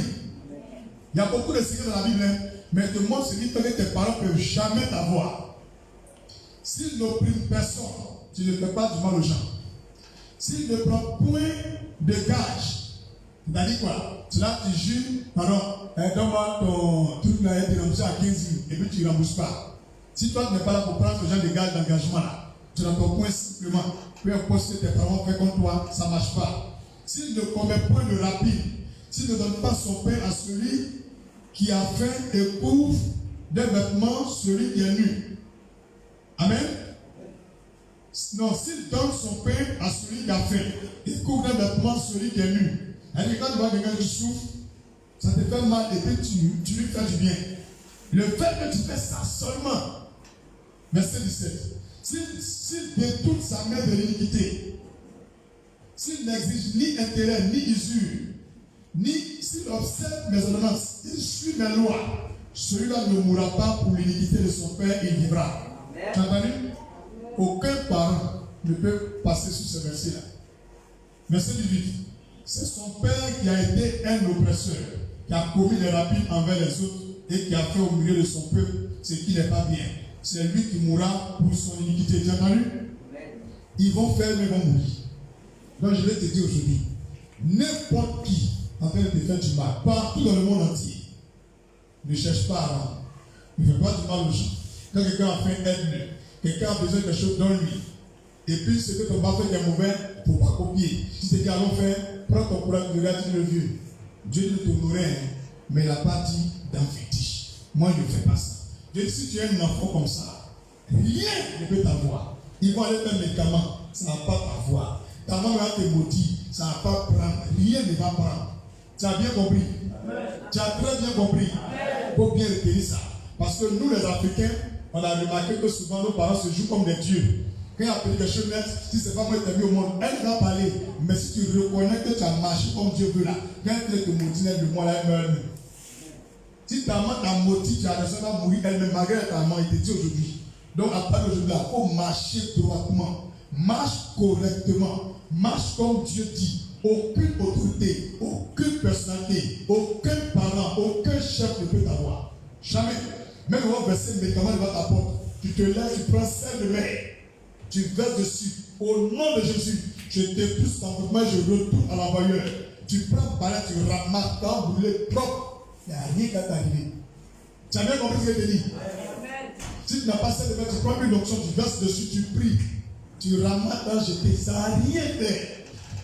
Il y a beaucoup de secrets dans la Bible, hein, mais te montre ce qui fait que tes parents ne peuvent jamais t'avoir. S'ils n'oppriment personne, tu ne fais pas du mal aux gens. S'il ne prend point de gage, c'est-à-dire quoi? Cela tu jures, pardon, donne-moi ton truc là, tu rembourses à 15 000 et puis tu ne rembourses pas. Si toi tu n'es pas là pour prendre ce genre de gage d'engagement là, tu n'as pas point simplement, peu importe ce que tes parents font contre toi, ça ne marche pas. S'il ne commet point de rapide, s'il ne donne pas son pain à celui qui a faim et couvre des vêtements celui qui est nu. Amen. Non, s'il donne son pain à celui qui a faim et couvre des vêtements celui qui est nu. Et quand tu vois quelqu'un qui souffre, ça te fait mal et puis tu lui fais du bien. Le fait que tu fais ça seulement, verset 17, s'il détourne sa main de l'iniquité, s'il n'exige ni intérêt, ni usure, ni s'il observe mes ordonnances, il suit mes lois, celui-là ne mourra pas pour l'iniquité de son père, il vivra. Tu as entendu? Aucun parent ne peut passer sur ce verset-là. Verset 18. C'est son père qui a été un oppresseur, qui a commis les rapides envers les autres et qui a fait au milieu de son peuple ce qui n'est pas bien. C'est lui qui mourra pour son iniquité. Tu as entendu? Ils vont faire, mais ils vont mourir. Donc je vais te dire aujourd'hui, n'importe qui en train de te faire du mal, partout dans le monde entier, ne cherche pas à rendre. Ne fais pas du mal aux gens. Quand quelqu'un a fait aide-le, quelqu'un a besoin de quelque chose, donne-lui. Et puis ce que ton papa fait est mauvais, il ne faut pas copier. Si tu te dis allons faire, prends ton courage, regarde le vieux. Dieu ne t'honorait, hein, mais il n'a pas dit d'un fétiche. Moi je ne fais pas ça. Dieu dit si tu es un enfant comme ça, rien ne peut t'avoir. Ils vont aller faire un médicament, ça ne va pas t'avoir. Ta maman va te motiver, ça ne va pas prendre. Rien ne va prendre. Tu as bien compris? Amen. Tu as très bien compris. Amen. Il faut bien retenir ça. Parce que nous, les Africains, on a remarqué que souvent nos parents se jouent comme des dieux. Quand il y a quelque chose net, si c'est pas moi qui t'ai mis au monde, elle va parler. Mais si tu reconnais que tu as marché comme Dieu veut là, quand elle te maudit, le mois là, elle meurt. Si ta main t'a maudit, tu as raison de mourir elle-même, malgré ta main, il te dit aujourd'hui. Donc à part d'aujourd'hui, il faut marcher droitement, marche correctement, marche comme Dieu dit. Aucune autorité, aucune personnalité, aucun parent, aucun chef ne peut t'avoir. Jamais. Même on va verser le médicament devant ta porte. Tu te lèves, tu prends celle de mer, tu verses dessus. Au nom de Jésus, je dépousse ton mouvement, je retourne à l'envoyeur. Tu prends balai, tu ramasses, tu as brûlé propre. Il n'y a rien qui va t'arriver. Tu as bien compris ce que je te dis? Si tu n'as pas celle de mer, tu prends une onction, tu verses dessus, tu pries. Tu ramasses, tu as jeté. Ça n'a rien fait.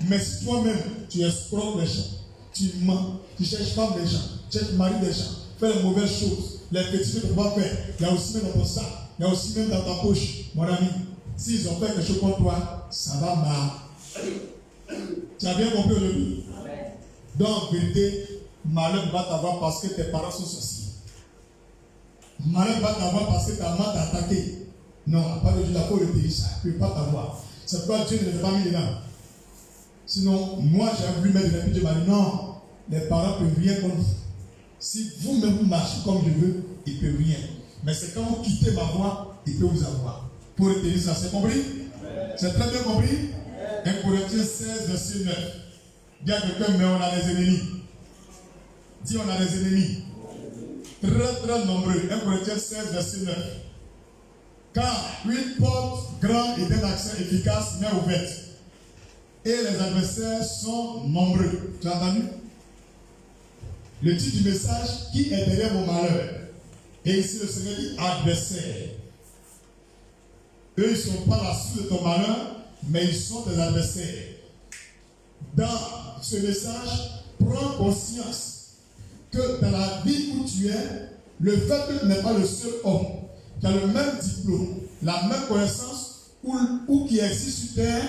Mais si toi-même, tu escroques les gens, tu mens, tu cherches femme des gens, tu cherches mari des gens, fais les mauvaises choses, les petits que tu ne peux pas faire, il y a aussi même dans ton sac, il y a aussi même dans ta poche, mon ami. S'ils ont fait quelque chose contre toi, ça va mal. Tu as bien compris aujourd'hui? Donc, en vérité, malheur ne va t'avoir parce que tes parents sont sorciers. Malheur ne va t'avoir parce que ta main t'a attaqué. Non, à part de Dieu, la peau de ça ne peut pas t'avoir. C'est pourquoi Dieu ne les a pas mis dedans. Sinon, moi j'ai voulu mettre des Dieu m'a dit non, les parents ne peuvent rien contre vous. Si vous-même vous marchez comme je veux, ils ne peuvent rien. Mais c'est quand vous quittez ma voie, ils peuvent vous avoir. Pour retenir ça, c'est compris? C'est très bien compris? 1 Corinthiens 16, verset 9. Dis à quelqu'un, mais on a des ennemis. Dis, on a des ennemis. Très très nombreux. 1 Corinthiens 16, verset 9. Car une porte grande et d'un accès efficace m'est ouverte. Et les adversaires sont nombreux. Tu as entendu? Le titre du message, qui est derrière mon malheur? Et ici le Seigneur dit adversaires. Eux, ils ne sont pas la source de ton malheur, mais ils sont des adversaires. Dans ce message, prends conscience que dans la vie où tu es, le fait que tu n'es pas le seul homme qui a le même diplôme, la même connaissance ou qui existe sur terre,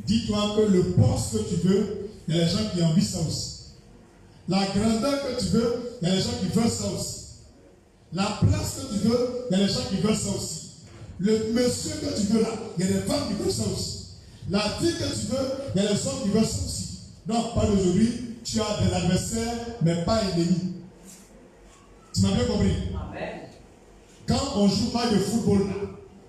dis-toi que le poste que tu veux, il y a des gens qui envient ça aussi. La grandeur que tu veux, il y a des gens qui veulent ça aussi. La place que tu veux, il y a des gens qui veulent ça aussi. Le monsieur que tu veux là, il y a des femmes qui veulent ça aussi. La vie que tu veux, il y a des hommes qui veulent ça aussi. Donc, pas d'aujourd'hui, tu as des adversaires, mais pas ennemis. Tu m'as bien compris? Amen. Quand on joue pas de football là,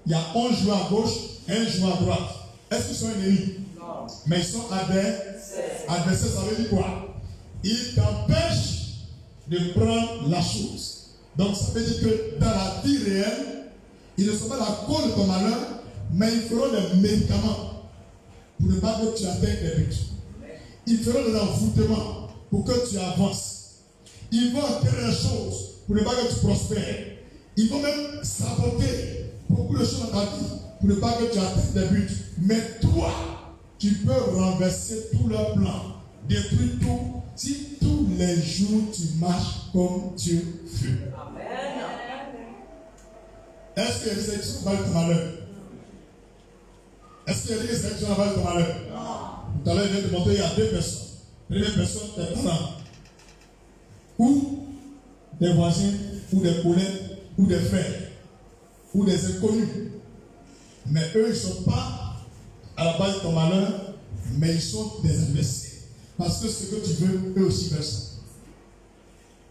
il y a 11 joueurs à gauche et 1 joueur à droite. Est-ce qu'ils sont ennemis? Non. Mais ils sont adversaires. Adversaires, ça veut dire quoi? Ils t'empêchent de prendre la chose. Donc ça veut dire que dans la vie réelle, ils ne sont pas la cause de ton malheur, mais ils feront des médicaments pour ne pas que tu atteignes tes buts. Ils feront des envoûtements pour que tu avances. Ils vont faire des choses pour ne pas que tu prospères. Ils vont même saboter beaucoup de choses dans ta vie pour ne pas que tu atteignes tes buts. Mais toi, tu peux renverser tous leurs plans, détruire tout, si tous les jours tu marches comme Dieu veut. Amen. Est-ce qu'il y a des élections qui valent ton malheur? Est-ce qu'il y a des élections qui valent ton malheur? Non. Tout à l'heure, je viens de montrer, il y a 2 personnes. Première personne, tes parents. Ou des voisins, ou des collègues, ou des frères, ou des inconnus. Mais eux, ils ne sont pas à la base de ton malheur, mais ils sont des adversaires. Parce que ce que tu veux, eux aussi veulent ça.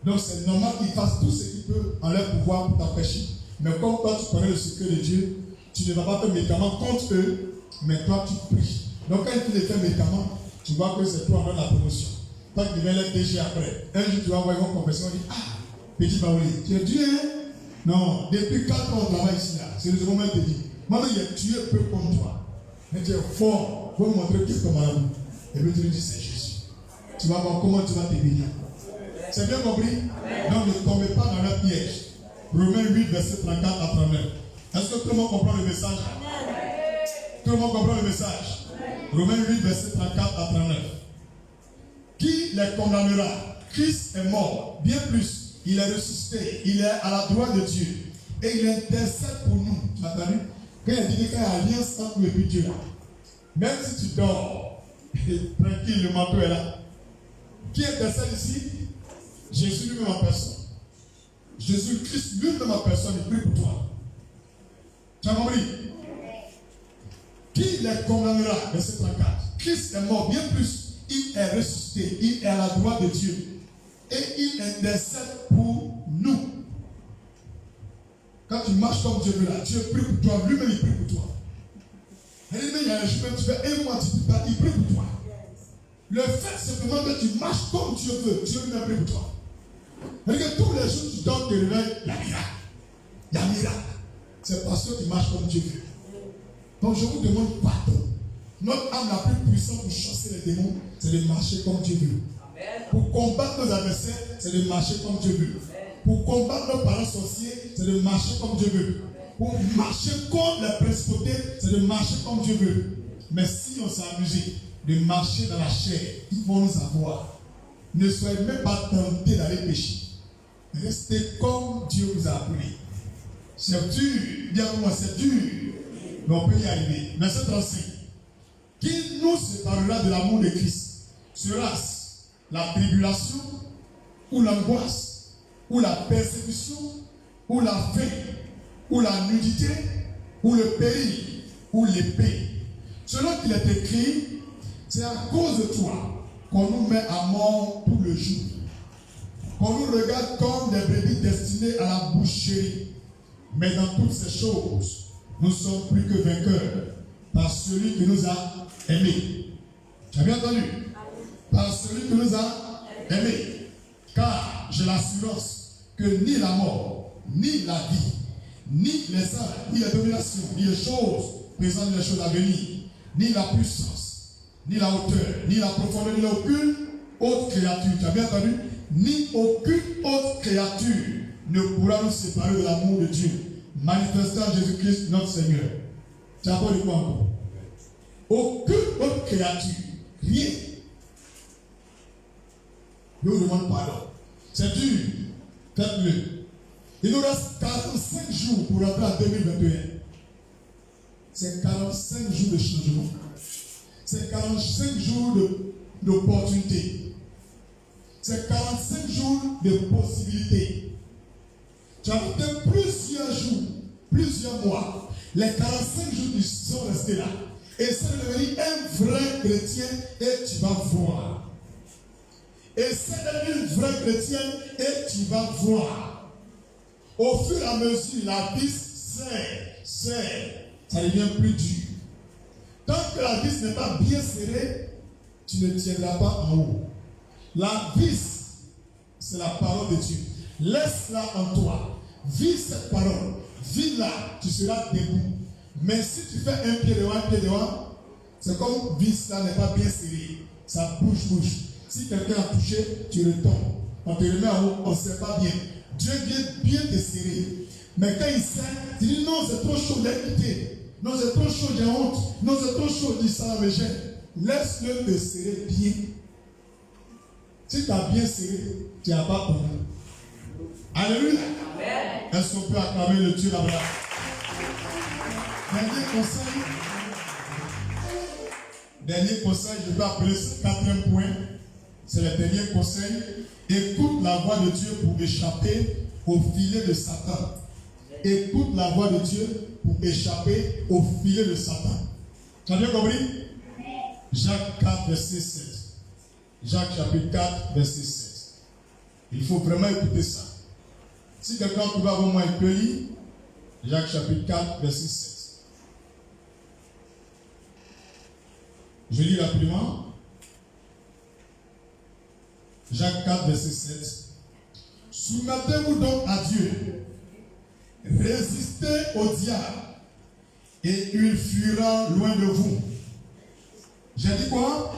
Donc c'est normal qu'ils fassent tout ce qu'ils peuvent en leur pouvoir pour t'empêcher. Mais comme toi, tu connais le secret de Dieu, tu ne vas pas faire médicament contre eux, mais toi, tu pries. Donc quand tu les fais médicament, tu vois que c'est toi en la promotion. Toi qui deviens le DG après. Un jour, tu vas voir une confession et dire, ah, petit Baouli, tu es Dieu, hein? Non, depuis 4 ans, on travaille ici, là. C'est le moment où je te dis, moi, il y a tué peu comme toi. Mais tu es fort, faut me montrer qui est ton marabout. Et puis tu lui dis, c'est Jésus. Tu vas voir comment tu vas te bénir. C'est bien compris? Donc ne tombez pas dans le piège. Romains 8, verset 34 à 39. Est-ce que tout le monde comprend le message? Tout le monde comprend le message? Romains 8, verset 34 à 39. Qui les condamnera? Christ est mort. Bien plus, il est ressuscité. Il est à la droite de Dieu. Et il intercède pour nous. Tu as entendu? Quand il dit qu'il y a alliance entre lui et Dieu là. Même si tu dors, tranquille, le manteau est là. Qui intercède ici? Jésus lui-même en personne. Jésus-Christ, lui de ma personne, il prie pour toi. Tu as compris? Qui les condamnera? Verset 34. Christ est mort, bien plus. Il est ressuscité. Il est à la droite de Dieu. Et il intercède pour nous. Quand tu marches comme Dieu veut là, Dieu prie pour toi. Lui-même, il prie pour toi. Il y a un chemin, tu fais un mois, tu ne peux pas, il prie pour toi. Le fait simplement que tu marches comme Dieu veut, Dieu lui-même prie pour toi. C'est-à-dire que tous les jours, tu dors, te réveilles, il y a miracle. Il y a miracle. C'est parce que tu marches comme Dieu veut. Donc je vous demande pardon. Notre âme la plus puissante pour chasser les démons, c'est de marcher comme Dieu veut. Amen. Pour combattre nos adversaires, c'est de marcher comme Dieu veut. Amen. Pour combattre nos parents sorciers, c'est de marcher comme Dieu veut. Amen. Pour marcher contre les principautés, c'est de marcher comme Dieu veut. Mais si on s'est amusé de marcher dans la chair, ils vont nous avoir. Ne soyez même pas tentés d'aller pécher. Restez comme Dieu vous a appelé. C'est dur, dis à moi, c'est dur. Mais on peut y arriver. Verset 35. Qui nous séparera de l'amour de Christ? Sera-ce la tribulation, ou l'angoisse, ou la persécution, ou la faim, ou la nudité, ou le péril, ou l'épée? Selon qu'il est écrit, c'est à cause de toi qu'on nous met à mort tout le jour, qu'on nous regarde comme des brebis destinées à la boucherie. Mais dans toutes ces choses, nous sommes plus que vainqueurs par celui qui nous a aimés. Tu as bien entendu? Par celui qui nous a aimés. Car j'ai l'assurance que ni la mort, ni la vie, ni les âges, ni les dominations, ni les choses présentes, ni les choses à venir, ni la puissance, ni la hauteur, ni la profondeur, ni aucune autre créature. Tu as bien entendu? Ni aucune autre créature ne pourra nous séparer de l'amour de Dieu manifestant Jésus-Christ notre Seigneur. Tu as pas dit quoi encore? Aucune autre créature, rien. Je vous demande pardon. C'est dur. Faites-le. Il nous reste 45 jours pour rentrer en 2021. C'est 45 jours de changement. C'est 45 jours d'opportunité. C'est 45 jours de possibilités. Tu as fait plusieurs jours, plusieurs mois. Les 45 jours qui sont restés là. Et ça de devenir un vrai chrétien et tu vas voir. Et c'est devenu une vraie chrétienne et tu vas voir. Au fur et à mesure, la vis serre, ça devient plus dur. Tant que la vis n'est pas bien serrée, tu ne tiendras pas en haut. La vis, c'est la parole de Dieu. Laisse-la en toi. Vis cette parole. Vis-la, tu seras debout. Mais si tu fais un pied devant, c'est comme vis-là n'est pas bien serré. Ça bouge. Si quelqu'un a touché, tu retombes. On te remet en haut, on ne sait pas bien. Dieu vient bien te serrer. Mais quand il serre, tu dis non, c'est trop chaud, l'équité. Non, c'est trop chaud, j'ai honte. Non, c'est trop chaud, dis ça me gêne. Laisse-le te serrer bien. Si tu as bien serré, tu n'as pas peur. Alléluia. Est-ce qu'on peut acclamer le Dieu là-bas? Dernier conseil, je vais appeler ce 4e point. C'est le dernier conseil. Écoute la voix de Dieu pour échapper au filet de Satan. Écoute la voix de Dieu pour échapper au filet de Satan. Tu as bien compris? Jacques 4, verset 7. Jacques chapitre 4, verset 7. Il faut vraiment écouter ça. Si quelqu'un peut avoir moins accueilli, Jacques chapitre 4, verset 7. Je lis rapidement. Jacques 4, verset 7. Soumettez-vous donc à Dieu. Résistez au diable et il fuira loin de vous. J'ai dit quoi?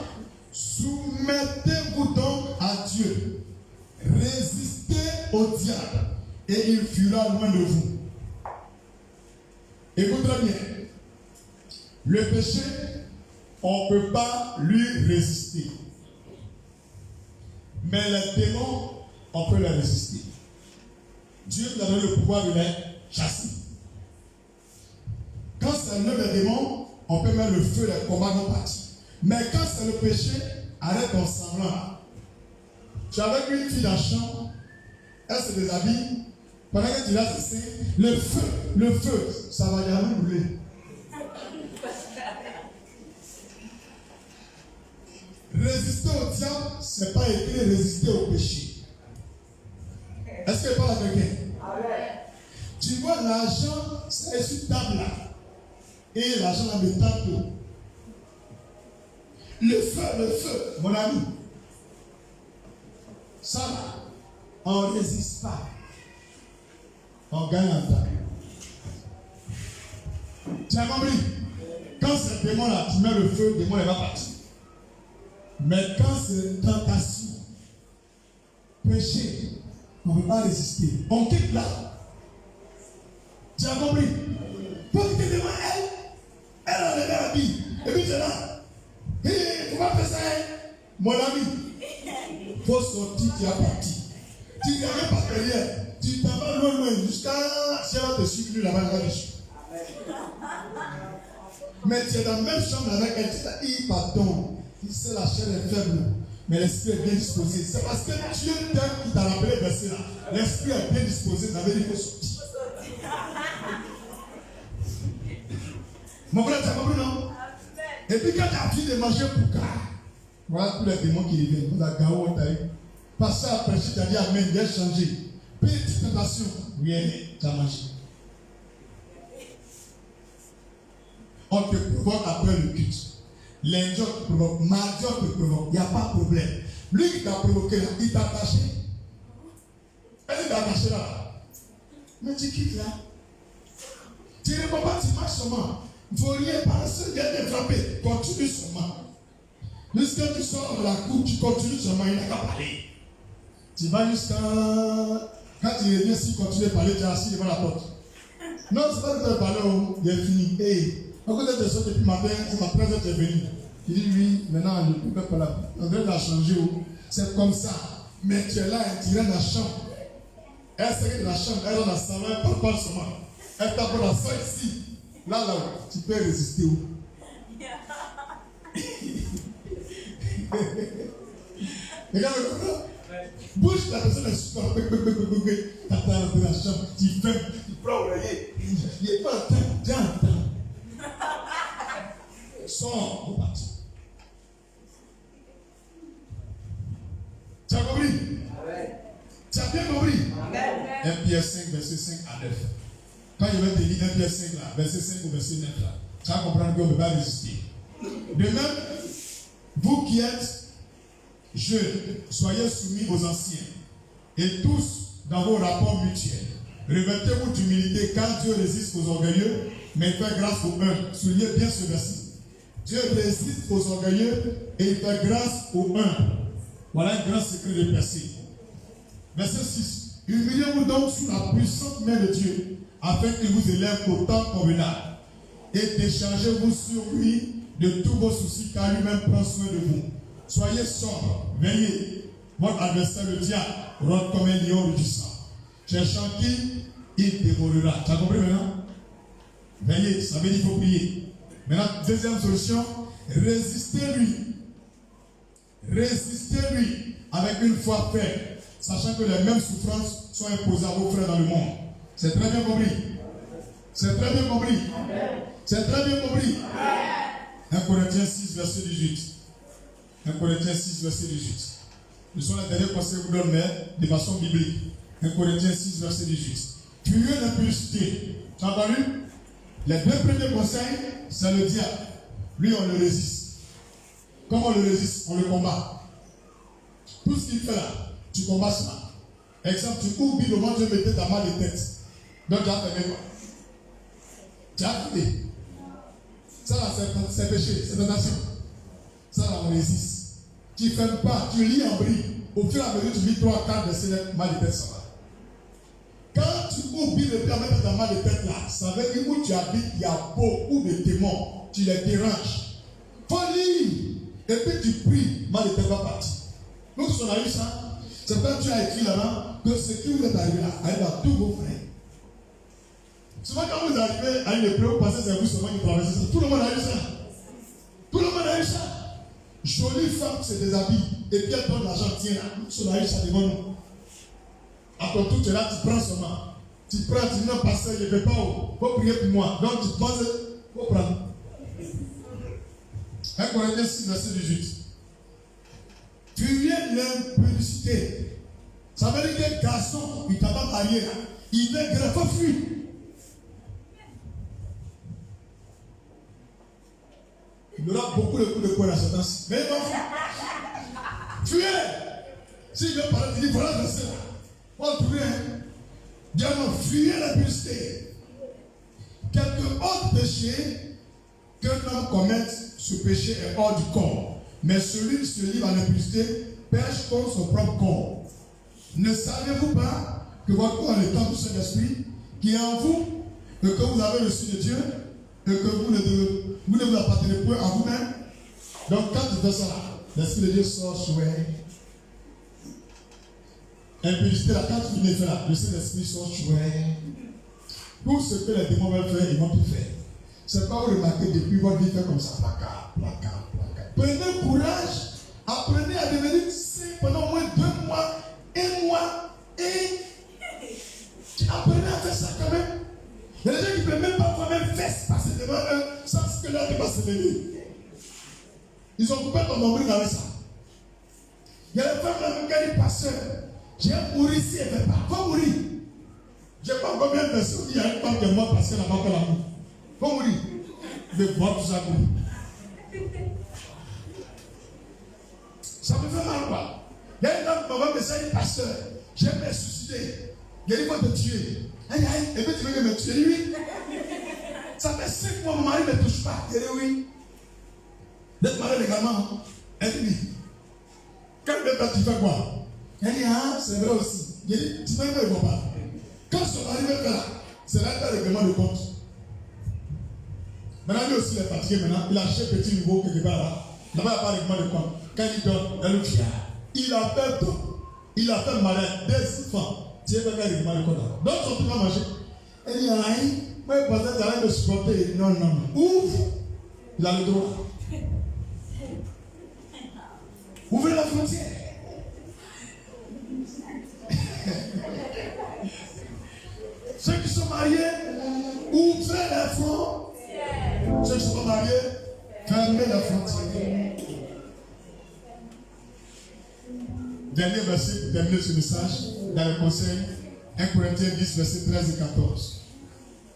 Soumettez-vous donc à Dieu. Résistez au diable et il fuira loin de vous. Écoutez bien. Le péché, on ne peut pas lui résister. Mais les démons, on peut les résister. Dieu nous a donné le pouvoir de les chasser. Quand c'est l'œuvre des démons, on peut mettre le feu, les combats non partis. Mais quand c'est le péché, arrête ton semblant. Tu es avec une fille dans la chambre, elle se déshabille, Pendant que tu l'as cessé, le feu, ça va jamais brûler. Résister au diable, ce n'est pas écrit résister au péché. Est-ce que parle à quelqu'un? Tu vois, l'argent, c'est sur table là. Et l'argent là me tape tout. Le feu, mon ami. Ça là, on ne résiste pas. On gagne en temps. Tu as compris? Quand c'est le démon là, tu mets le feu, le démon il va partir. Mais quand c'est tentation, péché, on ne peut pas résister. On quitte là. Tu as compris? Pour que tu te demandes, elle enlève l'habit. Et puis tu es là. Hé, tu vas faire ça, mon ami. Il faut sortir, tu es parti. Tu n'es même pas derrière. Tu t'en vas loin jusqu'à si elle va te suivre là-bas, elle va te suivre. Mais tu es dans la même chambre avec elle, tu dis, pardon. Tu sais, la chair est faible, mais l'esprit est bien disposé. C'est parce que Dieu t'aime qui t'a rappelé le verset là. L'esprit est bien disposé, ça veut dire qu'il faut sortir. Mon frère, tu as compris, non? Et puis quand tu as fini de manger pour voilà tous les démons qui reviennent. Vous avez gagné, on t'a eu. Parce qu'après, tu as dit Amen, il a changé. Petite tentation, rien, tu as mangé. On te provoque après le culte. Lundi, on te provoque. Mardi, on te provoque. Il n'y a pas de problème. Lui qui t'a provoqué là, il t'a attaché. Elle t'a attaché là. Mais tu quittes là. Tu ne réponds pas, tu marches seulement. Il ne faut rien penser, viens te frapper. Continue seulement. Jusqu'à tu sors de la cour, tu continues seulement, il n'a qu'à parler. Tu vas jusqu'à. Quand tu reviens, si tu continues de parler, tu es assis devant la porte. Non, c'est pas de te parler, il est fini. Hey. Quand tu es sorti depuis matin, c'est ma présence est venue. Il dit oui, maintenant je ne peux pas là. André l'a changé. C'est comme ça. Mais tu es là, tu rentres dans la chambre. Elle s'est de la chambre, elle est dans la salle, elle parle seulement. Elle tape la soie ici. Là, tu peux résister où? Regarde le coup. Bouge la personne est super. Tu attends dans la chambre, tu fais, tu prends l'oreiller. Il n'est pas en train, tu entends. Sors, on part. Tu as compris? Tu as bien compris? 1 Pierre 5, verset 5 à 9. Quand je vais te lire 1 Pierre 5, là, verset 5 au verset 9, là, tu vas comprendre qu'on ne peut pas résister. De même, vous qui êtes jeunes, soyez soumis aux anciens. Et tous, dans vos rapports mutuels, revêtez-vous d'humilité, car Dieu résiste aux orgueilleux, mais il fait grâce aux humbles. Soulignez bien ce verset. Dieu résiste aux orgueilleux et il fait grâce aux humbles. Voilà un grand secret de percée. Verset 6. Humiliez-vous donc sous la puissante main de Dieu, afin qu'il vous élève au temps convenable. Et déchargez-vous sur lui de tous vos soucis, car lui-même prend soin de vous. Soyez sobre, veillez. Votre adversaire, le diable, rôde comme un lion rugissant, cherchant qui il dévorera. Tu as compris maintenant? Veillez, ça veut dire qu'il faut prier. Maintenant, deuxième solution, résistez-lui. Résistez-lui avec une foi ferme, sachant que les mêmes souffrances sont imposées à vos frères dans le monde. C'est très bien compris. C'est très bien compris. C'est très bien compris. 1 Corinthiens 6, verset 18. 1 Corinthiens 6, verset 18. Ce sont les derniers conseils que je vous donne, mais de façon biblique. 1 Corinthiens 6, verset 18. Fuyez l'impudicité. Tu as entendu? Les deux premiers conseils, c'est le diable. Lui, on le résiste. Comment on le résiste? On le combat. Tout ce qu'il fait là, tu combats cela. Exemple, tu oublies le moment où Dieu mettait ta main de tête. Donc, tu as fait quoi? Tu as fait. Ça là, c'est péché, c'est tentation. Ça là, on résiste. Tu ne fermes pas, tu lis en bris. Au fur et à mesure, tu lis 3, 4 versets, mal de tête, ça va. Quand tu oublies de mettre ta main de tête là, ça veut dire où tu habites, il y a beaucoup de démons. Tu les déranges. Faut lire. Et puis tu pries, mal de tête va partir. Donc, si on a eu ça, c'est quand tu as écrit là-bas que ce qui vous est arrivé là arrive à tous vos frères. Souvent, quand vous arrivez à une épreuve, vous pensez que c'est vous seulement qui traversez ça. Tout le monde a eu ça. Tout le monde a eu ça. Jolie femme se déshabille. Et puis elle donne l'argent, tiens là. On a eu ça devant nous. À ton tour, tu es là, tu prends seulement. Tu prends, tu dis non, pasteur, je ne vais pas. Il faut prier pour moi. Donc tu penses, il faut prendre. 1 Corinthiens 6, verset 18. Fuyez l'impudicité. Ça veut dire qu'un garçon, il ne t'a pas marié là. Il veut greffer, fuir. Il aura beaucoup de coups de poing à ce temps-ci. Mais il va fuir. S'il veut parler, il dit voilà, verset là. On trouve Dieu m'a fuyé l'impudicité. Quelque autre péché qu'un homme commette, ce péché est hors du corps. Mais celui qui se livre à l'impudicité pêche contre son propre corps. Ne savez-vous pas que votre corps est le temple du Saint-Esprit qui est en vous, et que vous avez reçu de Dieu, et que vous ne vous appartenez point à vous-même? Donc quand tu fais ça, l'Esprit de Dieu sort sur impudicité, là, quand tu viens de faire là, le Saint-Esprit sort sur tout ce que les démons veulent faire, ils vont tout faire. C'est pas vous remarquer depuis votre vie fait comme ça, placard. Prenez courage, apprenez à devenir saint pendant au moins 2 mois, 1 mois, et apprenez à faire ça quand même. Il y a des gens qui ne peuvent même pas voir même fesses passer devant eux sans que l'autre va se lever. Ils ont coupé ton nombril avec ça. Il y a des femmes même qui disent pasteur, j'ai mouru si elle ne fait pas. Faut mourir. Je ne sais pas combien de personnes il y a une femme qui est morte parce qu'elle n'a pas fait l'amour. Faut mourir. Je vais voir tout ça pour lui. Ça me fait mal quoi. Il y a une femme qui m'a dit pasteur, j'aime me suicider. Il a dit, faut te tuer. Aïe, aïe, et puis tu veux me tuer, oui. Ça fait 5 mois, mon mari ne me touche pas. Il dit oui. D'être malade également. Elle dit oui. Quand tu fais quoi? Elle dit, ah, c'est vrai aussi. Il dit, tu ne me vois pas. Quand son mari veut faire là, c'est là qu'il y a le règlement de compte. Maintenant, lui aussi, il est fatigué maintenant. Il achète petit niveau quelque part là. Là-bas, il n'y a pas de règlement de compte. Quand il donne, elle le fière. Il a fait tout. Il a fait malade. Des enfants. Tu es pas règlement de compte là. Donc, son truc va marcher. Elle dit, aïe, moi, je pensais que tu allais me supporter. Non. Ouvre. Il a le droit. Ouvrez la frontière. Ceux qui sont mariés, ouvrez les frontières. Ceux qui sont mariés, fermez la frontière. Dernier verset pour terminer ce message dans le conseil. 1 Corinthiens 10, verset 13 et 14.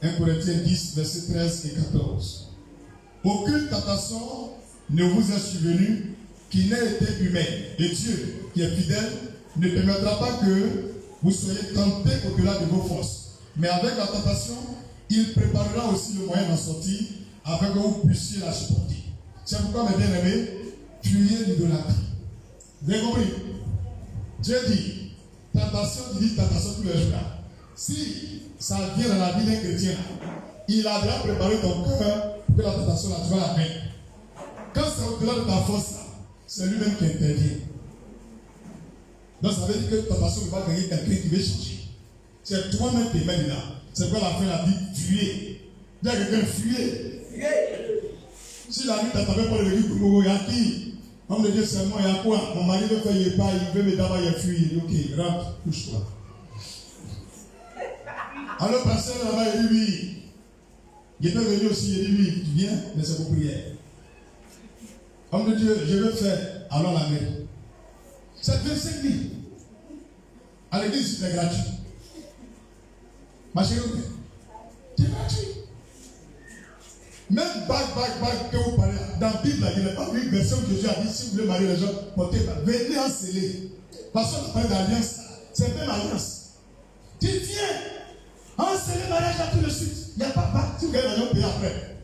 1 Corinthiens 10, verset 13 et 14. Aucune tentation ne vous est survenue qui n'ait été humaine. Et Dieu, qui est fidèle, ne permettra pas que vous soyez tentés au-delà de vos forces. Mais avec la tentation, il préparera aussi le moyen d'en sortir afin que vous puissiez la supporter. C'est pourquoi, mes bien-aimés, fuyez l'idolâtrie. Vous avez compris? Dieu dit, tentation, il dit tentation tous les jours. Si ça vient dans la vie d'un chrétien, il a déjà préparé ton cœur pour que la tentation là, tu vas la mettre. Quand c'est au-delà de ta force, c'est lui-même qui intervient. Donc ça veut dire que ta tentation ne va pas gagner quelqu'un qui veut changer. C'est toi-même qui mets dedans. C'est quoi la fin la dit? Fuyez. Dis à quelqu'un, fuyez. Si la nuit t'attendais pour le l'église pour il y a qui? Homme de Dieu, c'est moi, il y a quoi? Mon mari veut faire, il n'est pas, il veut me d'abord, il a fui. Il dit, ok, rentre, couche-toi. Alors, pasteur là-bas, il dit oui. Il est venu aussi, il dit oui, tu viens, mais c'est pour prière. Homme de Dieu, je veux faire, alors la mairie. C'est 25 000. À l'église, c'est gratuit. Ma chérie, c'est gratuit. Même bague que vous parlez, dans la Bible, il n'y a pas une version que Jésus a dit, si vous voulez marier les gens, portez, venez en sceller. Parce qu'on parle d'alliance, c'est même alliance. Tu viens, en sceller mariage là tout de suite. Il n'y a pas bague, si vous gagnez l'argent, payez après.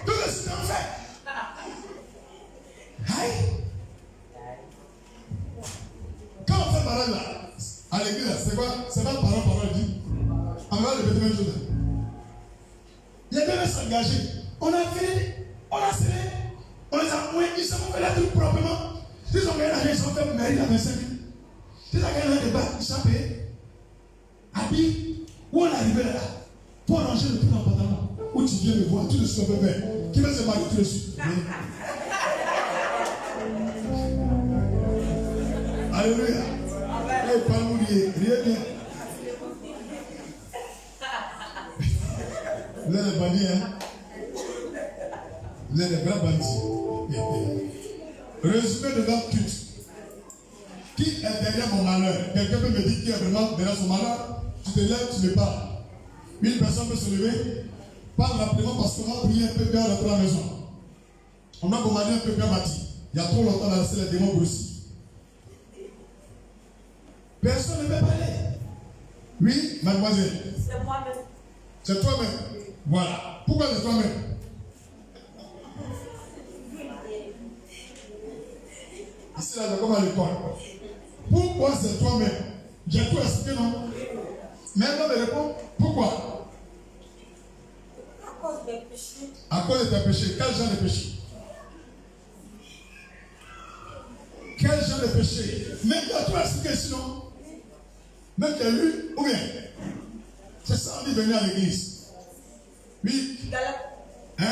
Tout de suite, on fait. Aïe. Quand on fait mariage là, à l'église, c'est quoi? C'est pas parole dit. On va le même chose. Les deux veulent s'engager. On a fait, on a serré, on les a mouillés, ils se sont fait la truc proprement. Ils ont gagné l'argent, ils sont fait mairie à 25 000. Ils ont gagné un débat, ils sont payés. Habille, où on est arrivé là, pour ranger le truc en pantalon. Où tu viens me voir, tout de suite on peut faire. Qui veut se marier tout de suite? Alléluia. Eh, pas mourir, rien bien. Vous êtes des bandits, hein? Vous êtes des vrais bandits. Résumé de notre culte. Qui est derrière mon malheur? Quelqu'un peut me dire qui est vraiment derrière son malheur? Tu te lèves, tu me parles. Une personne peut se lever, parle rapidement parce qu'on a prié un peu bien dans la maison. On a commandé un peu bien bâti. Il y a trop longtemps, on a laissé les démons grossir. Personne ne veut parler. Oui, mademoiselle.
C'est moi-même.
C'est toi-même. Voilà. Pourquoi c'est toi-même? Ici, là, c'est comme à l'école. Pourquoi c'est toi-même? J'ai tout expliqué, non? Mais elle me répond, pourquoi?
À cause des péchés.
À cause de tes péchés. Quel genre de péché? Quel genre de péché? Mais il y a tout expliqué sinon. Même tu as lu, ou bien? C'est ça, on dit venir à l'église. Oui.
Galates.
Hein?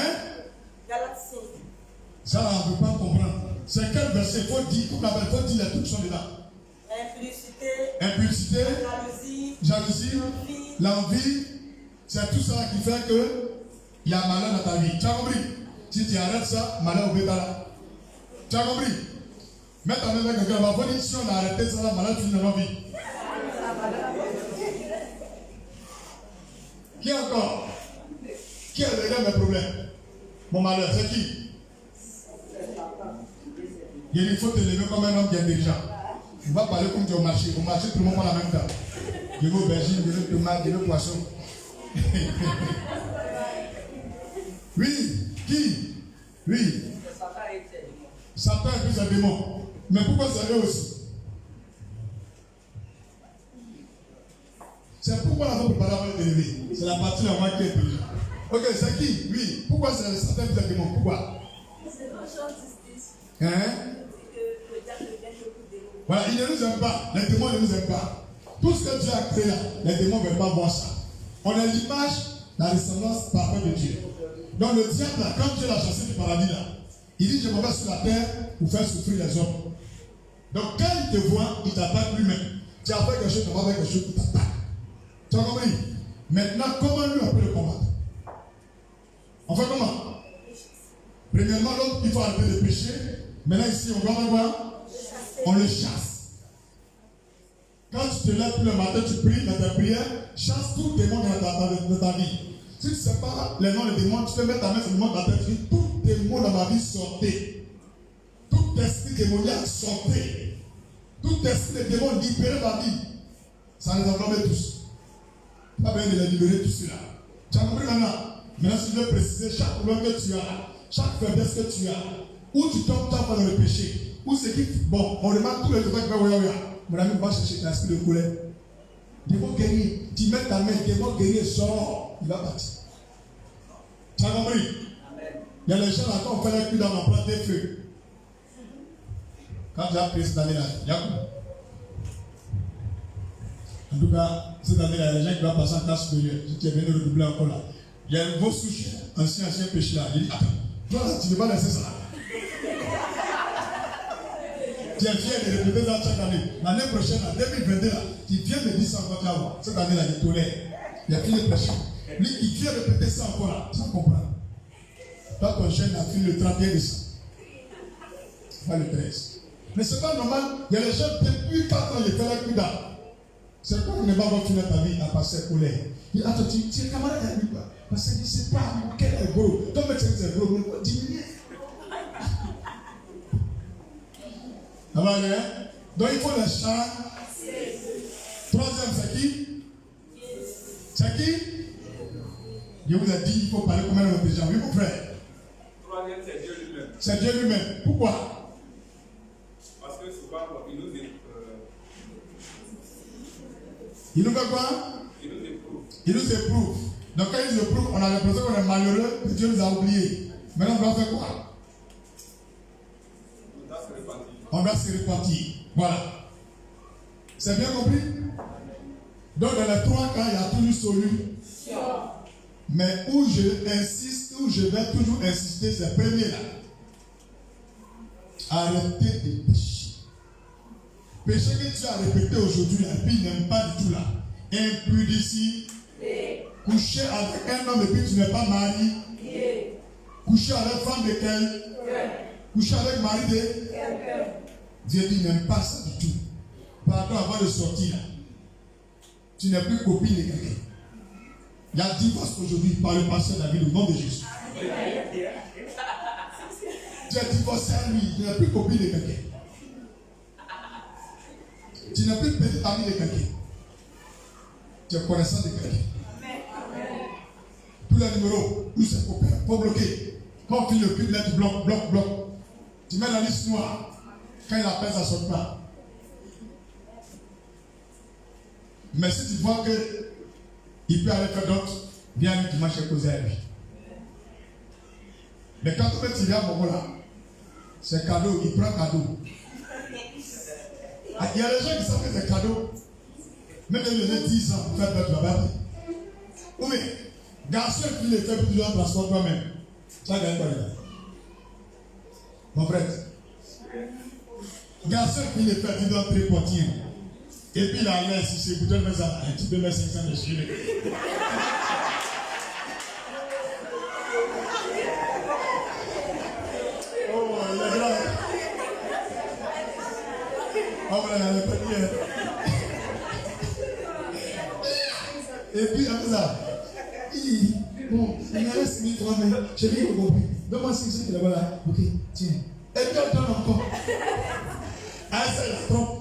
Galates 5.
Ça, on ne peut pas comprendre. C'est quel verset? Il faut dire, comme la Bible, il faut dire les trucs sont dedans. Impulsité, jalousie, l'envie, c'est tout ça qui fait que il y a malheur dans ta vie. Tu as compris? Si tu arrêtes ça, malheur au bétala. Tu as compris? Mets ta main avec quelqu'un, on va dire si on a arrêté ça, la malheur finit dans nos vies. Qui encore? Qui est derrière mes problèmes? Mon malheur, c'est qui? Il dit, il faut te lever comme un homme qui est dirigeant. On va parler comme tu es au marché. Au marché, tout le monde prend la même temps. Je veux aubergine, je veux tomate, je veux poisson. Oui, qui? Oui. Satan et puis ses démons. Mais pourquoi c'est eux aussi? C'est pourquoi la voix préparée avant de lever. C'est la partie la moins qui est prise. Ok, c'est qui? Oui. Pourquoi c'est Satan et puis ses démons? Pourquoi?
C'est une justice.
Hein? Voilà, ils ne nous aiment pas. Les démons ne nous aiment pas. Tout ce que Dieu a créé là, les démons ne veulent pas voir ça. On a l'image, la ressemblance parfaite de Dieu. Donc le diable, là, quand Dieu l'a chassé du paradis là, il dit je me vais sur la terre pour faire souffrir les hommes. Donc quand il te voit, il t'attaque lui-même. Tu as fait quelque chose, tu vas faire quelque chose, il t'attaque. Tu as compris? Maintenant, comment lui on peut le combattre? On fait comment? Premièrement, l'autre, il faut arrêter de pécher. Maintenant ici, on va voir. On le chasse. Quand tu te lèves le matin, tu pries dans ta prière, chasse tout démon dans ta vie. Si tu ne sais pas les noms des démons, tu peux mettre ta main sur le monde dans ta vie. Tout démon dans ma vie, sortez. Tout esprit démoniaque, sortez. Tout esprit de démon, libérez ma vie. Ça les enveloppe tous. Pas besoin de les libérer tous ceux-là. Tu as compris maintenant? Maintenant, si je veux préciser, chaque problème que tu as, chaque faiblesse que tu as, où tu tombes dans le péché, où c'est qui, bon, on remarque tous les trucs qui vont mon ami va chercher l'esprit de colère. Démon guerrier, tu mets ta main, démon guerrier sort, il va partir. Tu as compris? Il y a les gens là, quand on fait les culs dans on prend des feux. Quand tu as pris cette année-là, Yacoub. En tout cas, cette année-là, il y a les gens qui doivent passer en classe supérieure. Si tu es venu redoubler encore là, il y a une grosse souche, ancien péché là. Il dit, attends, toi là, tu ne vas pas laisser ça là. Tu es fier de répéter ça chaque année. L'année prochaine, en 2022, là, tu viens me dire ça encore, tu vas voir. Cette année-là, il tolère. Il y a fini le prêcher. Lui, il vient répéter ça encore là, sans comprendre. Toi, ton jeune a fini le 31 décembre. Pas le 13. Mais c'est pas normal. Il y a les gens, depuis 4 ans, ils font la cuida. C'est quoi qu'on ne va pas finir ta vie à passer colère? Il dit, attends, tu es camarade avec lui, quoi. Parce qu'il ne sait pas, quel est gros. Ton médecin c'est gros, mais quoi, diminuer. Donc il faut les chants. Troisième, c'est qui? C'est qui? Je vous ai dit, il faut parler comme un autre gens. Oui, mon frère.
Troisième, c'est Dieu lui-même.
C'est Dieu lui-même. Pourquoi?
Parce que souvent, il nous éprouve.
Il nous fait quoi?
Il nous éprouve.
Il nous éprouve. Donc quand il nous éprouve, on a l'impression qu'on est malheureux, que Dieu nous a oubliés. Maintenant, on doit faire quoi? On doit se repentir. Voilà. C'est bien compris? Donc dans les trois cas, il y a toujours solution. Mais où je insiste, où je vais toujours insister, c'est premier là. Arrêtez de pécher. Péché que tu as répété aujourd'hui, la Bible n'aime pas du tout là. Impudicité. Coucher avec un homme et puis tu n'es pas marié. Coucher avec femme de quel? Coucher avec mari de? Dieu dit n'aime pas ça du tout. Pardon avant de sortir. Tu n'es plus copine de quelqu'un. Il y a divorce aujourd'hui par le pasteur David au nom de Jésus. Tu es divorcé à lui, tu n'es plus copine de quelqu'un. Tu n'es plus petit ami de quelqu'un. Tu es connaissant de quelqu'un. Tous les numéros, tous ces copains, il faut bloquer. Quand on finit le clip, là, tu bloques. Tu mets la liste noire. Quand il appelle, ça ne sort pas. Mais si tu vois qu'il peut aller faire d'autres, viens lui, tu marches à causer à lui. Mais quand on peut tirer à moment là, c'est cadeau, il prend cadeau. Il y a des gens qui savent que c'est cadeau. Même ils ont 10 ans pour faire d'autres là-bas. Oui, garçon qui les fait plus de transport toi-même. Ça gagne pas là. Mon frère. Garçon qui les fait, il doit tripoter. Et puis la laisse, si c'est pour mettre ça, tu peux mettre 500 de chili. Oh, il est grand. Oh, voilà, il est petit. Et puis, après ça, bon, il me reste 1003, mais j'ai rien compris. Donne-moi 500 qui est là-bas, là. Ok, tiens. Et puis, on donne encore. Ah, ça, il trompe.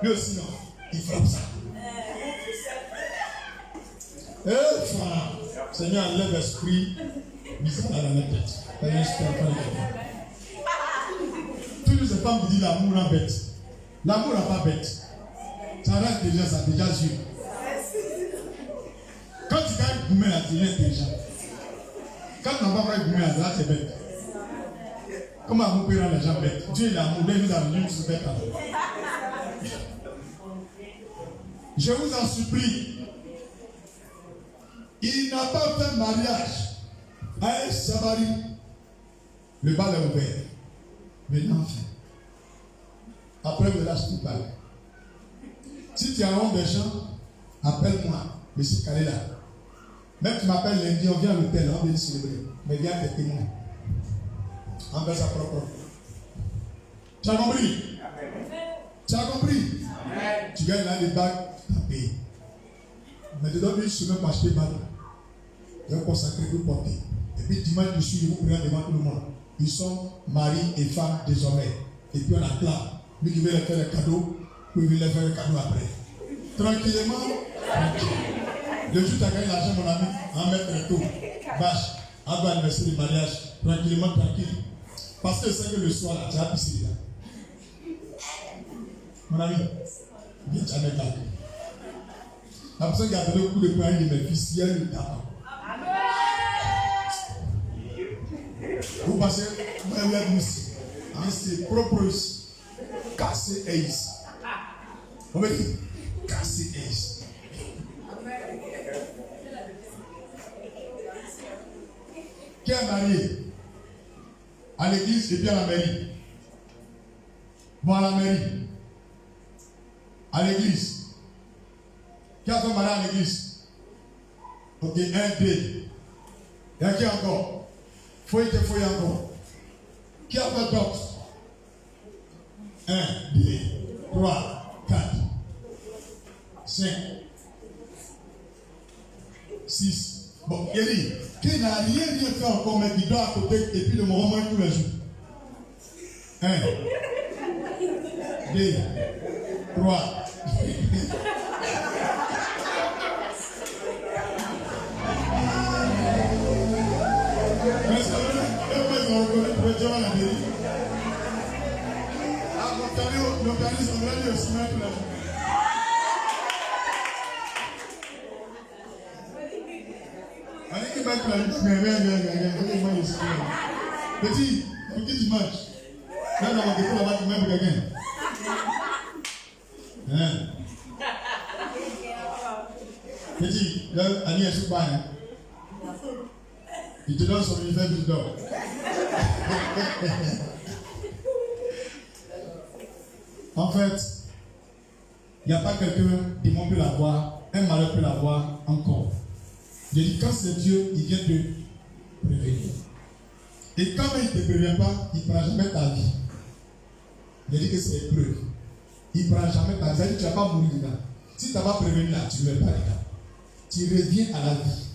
Lui aussi, non. Il frappe ça. Seigneur, enlève l'esprit bizarre dans la tête. Toutes ces femmes qui disent l'amour rend bête. L'amour n'est pas bête. Ça rend intelligent, ça déjà sûr. Quand tu gagnes gourmet, là, tu es intelligent. Quand tu n'as pas fait gourmet, là, c'est bête. Comment vous pouvez rendre les gens bêtes? Dieu est l'amour, il nous a venu tous bêtes. Je vous en supplie. Il n'a pas fait mariage à un Samari. Le bal est ouvert. Maintenant, fait. Après, je lâche tout balle. Si tu as honte des gens, appelle-moi, monsieur Kalela. Même tu m'appelles lundi, on vient à l'hôtel, on vient célébrer. Mais viens tes témoins. On fait sa propre. Tu as compris? Tu as compris? Tu gagnes là des bagues. Mais tu dois une semaine pour acheter bague. Tu vas consacrer pour porter. Et puis dimanche, je suis vous priez devant tout le monde. Ils sont mari et femme désormais. Et puis on acclame. Lui qui veut leur faire le cadeau, lui veut leur faire le cadeau après. Tranquillement, tranquille. Le jour où tu as gagné l'argent, mon ami, en mettre un tour. Vache, avant l'anniversaire du mariage, tranquillement, tranquille. Parce que c'est que le soir, là, tu as pissé là. Mon ami, viens, tu as mis là. La personne qui a donné le coup de poing de mes fils, hier, il tape. Vous passez, vous avez dit ici. C'est propre ici. Casser Ace. On va dire, casser Ace. Qui est marié à l'église et puis à la mairie? Bon, à la mairie. À l'église. Qui a fait mariage à l'église? Ok, 1, 2. Il y a qui encore? Fouille encore. Qui a fait d'autres? 1, 2, 3, 4, 5, 6. Bon, il dit, qui n'a rien fait encore, mais qui doit à côté et puis le moment tous les jours. 1, 2, 3. Petit, pour qui tu manges? Là, dans mon défaut, là-bas, tu m'aimes quelqu'un. Petit, là, Annie est sous pas. Il te donne son univers, tu dors. En fait, il n'y a pas quelqu'un, démon peut l'avoir, un malheur peut l'avoir encore. J'ai dit, quand c'est Dieu, il vient te prévenir. Et quand il ne te prévient pas, il ne prend jamais ta vie. J'ai dit que c'est épreuve. Il ne prend jamais ta vie. C'est-à-dire que tu ne vas pas mourir dedans. Si tu n'as pas prévenu là, tu ne meurs pas dedans. Tu reviens à la vie.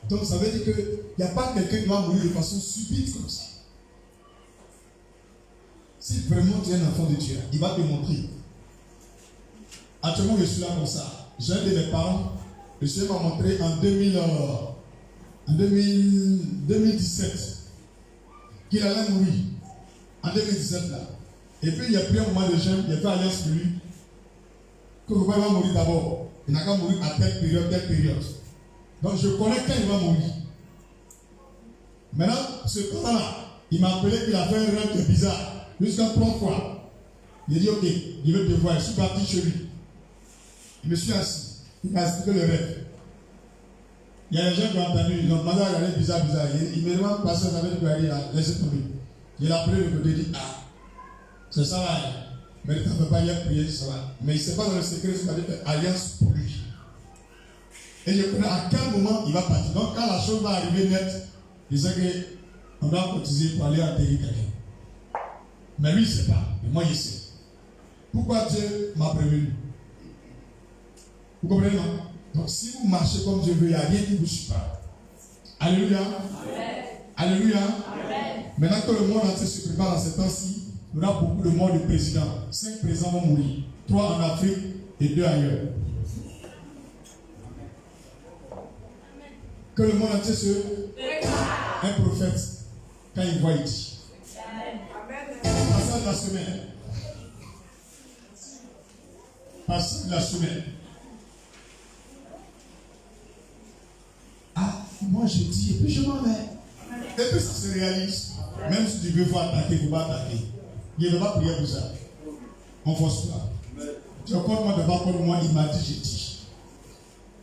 Donc ça veut dire qu'il n'y a pas quelqu'un qui va mourir de façon subite comme ça. Si vraiment tu es un enfant de Dieu, il va te montrer. Actuellement, je suis là comme ça. J'ai un de mes parents, le Seigneur m'a montré en 2017 qu'il allait mourir. En 2017 là. Et puis il a pris un moment de jeûne, il a fait alliance pour lui. Que le papa va mourir d'abord. Il n'a qu'à mourir à telle période, telle période. Donc je connais quand il va mourir. Maintenant, ce temps-là, il m'a appelé qu'il a fait un rêve bizarre. Jusqu'à 3 fois. Il a dit, ok, je vais te voir. Je suis parti chez lui. Je me suis assis. Il m'a expliqué le rêve. Il y a des gens qui ont entendu, ils ont demandé à regarder bizarre. Il me demande, passer, ça veut dire qu'il a laissé tomber. Il a appelé le côté, il dit, ah, c'est ça là. Mais il ne peut pas y aller prier, ça va. Mais il ne sait pas dans le secret, il m'a dit, alliance pour lui. Et je connais à quel moment il va partir. Donc quand la chose va arriver nette, il sait qu'on doit cotiser pour aller enterrer quelqu'un. Mais lui, il ne sait pas. Mais moi, je sais. Pourquoi Dieu m'a prévenu? Vous comprenez, non? Donc, si vous marchez comme Dieu veut, il n'y a rien qui vous supère. Alléluia. Amen. Alléluia. Amen. Maintenant que le monde entier se prépare dans ce temps-ci, il y aura beaucoup de morts de présidents. 5 présidents vont mourir. 3 en Afrique et 2 ailleurs. Que le monde entier se prépare. Un prophète, quand il voit, il dit. Passage de la semaine. Passage de la semaine. Ah, moi je dis, et puis je m'en vais. Et puis ça se réalise. Même si tu veux pas attaquer, il ne faut pas attaquer. Il ne va pas prier pour ça. On ne force pas. Tu accordes moi devant pour moi, il m'a dit, j'ai dit.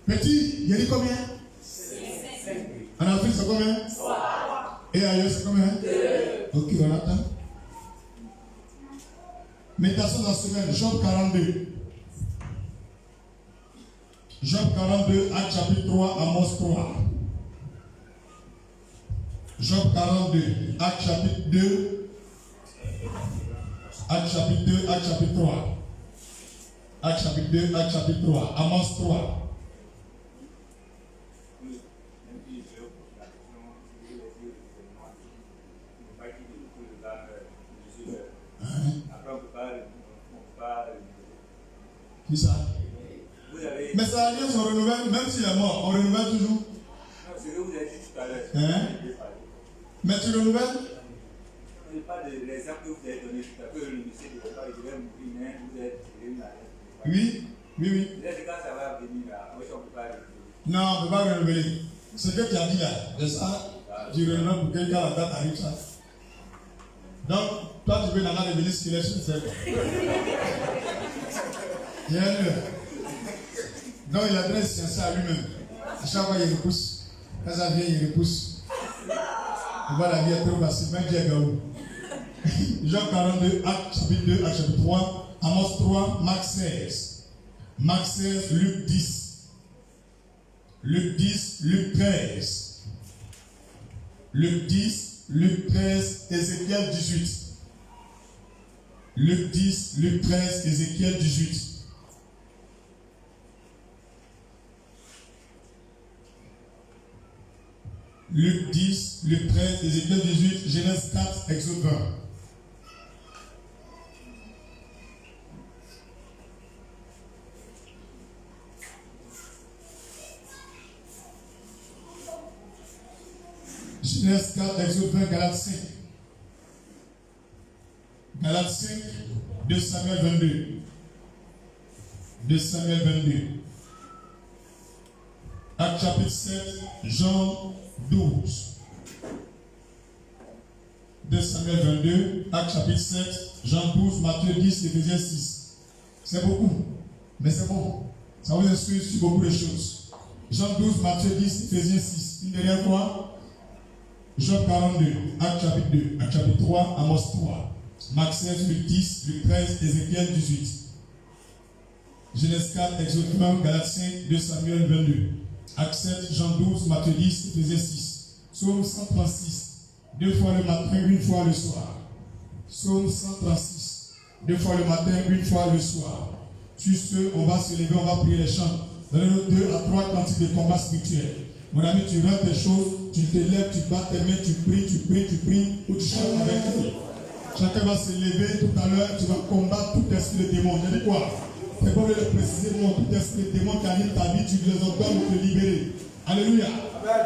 Petit, il a dit combien? 5. En Afrique, c'est combien? 3. Et ailleurs, c'est combien? 2. Ok, on attend. Méditation dans la semaine, Job 42. Job 42, Acte chapitre 3, Amos 3. Job 42, Acte chapitre 2. Acte chapitre 2, Acte chapitre 3. Acte chapitre 2, Acte chapitre 3. Amos 3. Qui ça? Mais ça alliance, on renouvelle, même s'il est mort, on renouvelle toujours. Non, c'est ce que vous avez dit tout à l'heure. Mais tu renouvelles?
Je ne parle de l'exemple que vous avez donné tout à l'heure, que le lycée de départ, il devait mourir, mais vous avez tiré une alliance.
Oui.
Vous avez dit quand ça va venir là, on ne peut pas renouveler.
Non, on ne peut pas renouveler. Ce que tu as dit là, c'est ça, tu renouvelles pour quelqu'un, la date arrive ça. Donc, toi tu veux n'en revenir ce qu'il est sur le cerveau. Il y a un donc il adresse ça à lui-même. À chaque fois il repousse. Quand ça vient, il repousse. On voit la vie est trop facile, même Dieu est gaou. Jean 42, Acte chapitre 2, Acte chapitre 3, Amos 3, Marc 16. Marc 16, Luc 10. Luc 10, Luc 13. Luc 10, Luc 13, Ézéchiel 18. Luc 10, Luc 13, Ézéchiel 18. Luc 10, Luc 13, Ézéchiel 18, Genèse 4, Exode 20. Genèse 4, Exode 20, Galates 5. Galates 5, 2 Samuel 22. 2 Samuel 22. Acte chapitre 7, Jean 12. 2 Samuel 22, Acte chapitre 7, Jean 12, Matthieu 10, Éphésiens 6. C'est beaucoup, mais c'est bon. Ça vous instruit sur beaucoup de choses. Jean 12, Matthieu 10, Éphésiens 6. Une dernière fois, Job 42, Acte chapitre 2, Acte chapitre 3, Amos 3. Marc 16, Luc 10, Luc 13, Ézéchiel 18. Genèse 4, Exode 1, Galates 5, 2 Samuel 22. Acte 7, Jean 12, Matthieu 10, Éphésiens 6. Psaume 136, 2 fois le matin, 1 fois le soir. Psaume 136, 2 fois le matin, 1 fois le soir. Sur ce, on va se lever, on va prier les chants. Donnez-nous 2 à 3 cantiques de combat spirituel. Mon ami, tu rentres tes choses, tu te lèves, tu bats tes mains, tu pries, ou tu chantes avec lui. Chacun va se lever tout à l'heure, tu vas combattre tout esprit de démon. Je dis quoi? C'est pas de le préciser, non, tout esprit de démon qui anime ta vie, tu les ordonnes de te libérer. Alléluia.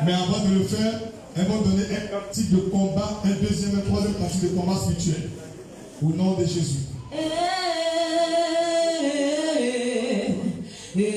Mais avant de le faire, elles vont donner un cantique de combat, un deuxième, un troisième cantique de combat spirituel. Au nom de Jésus.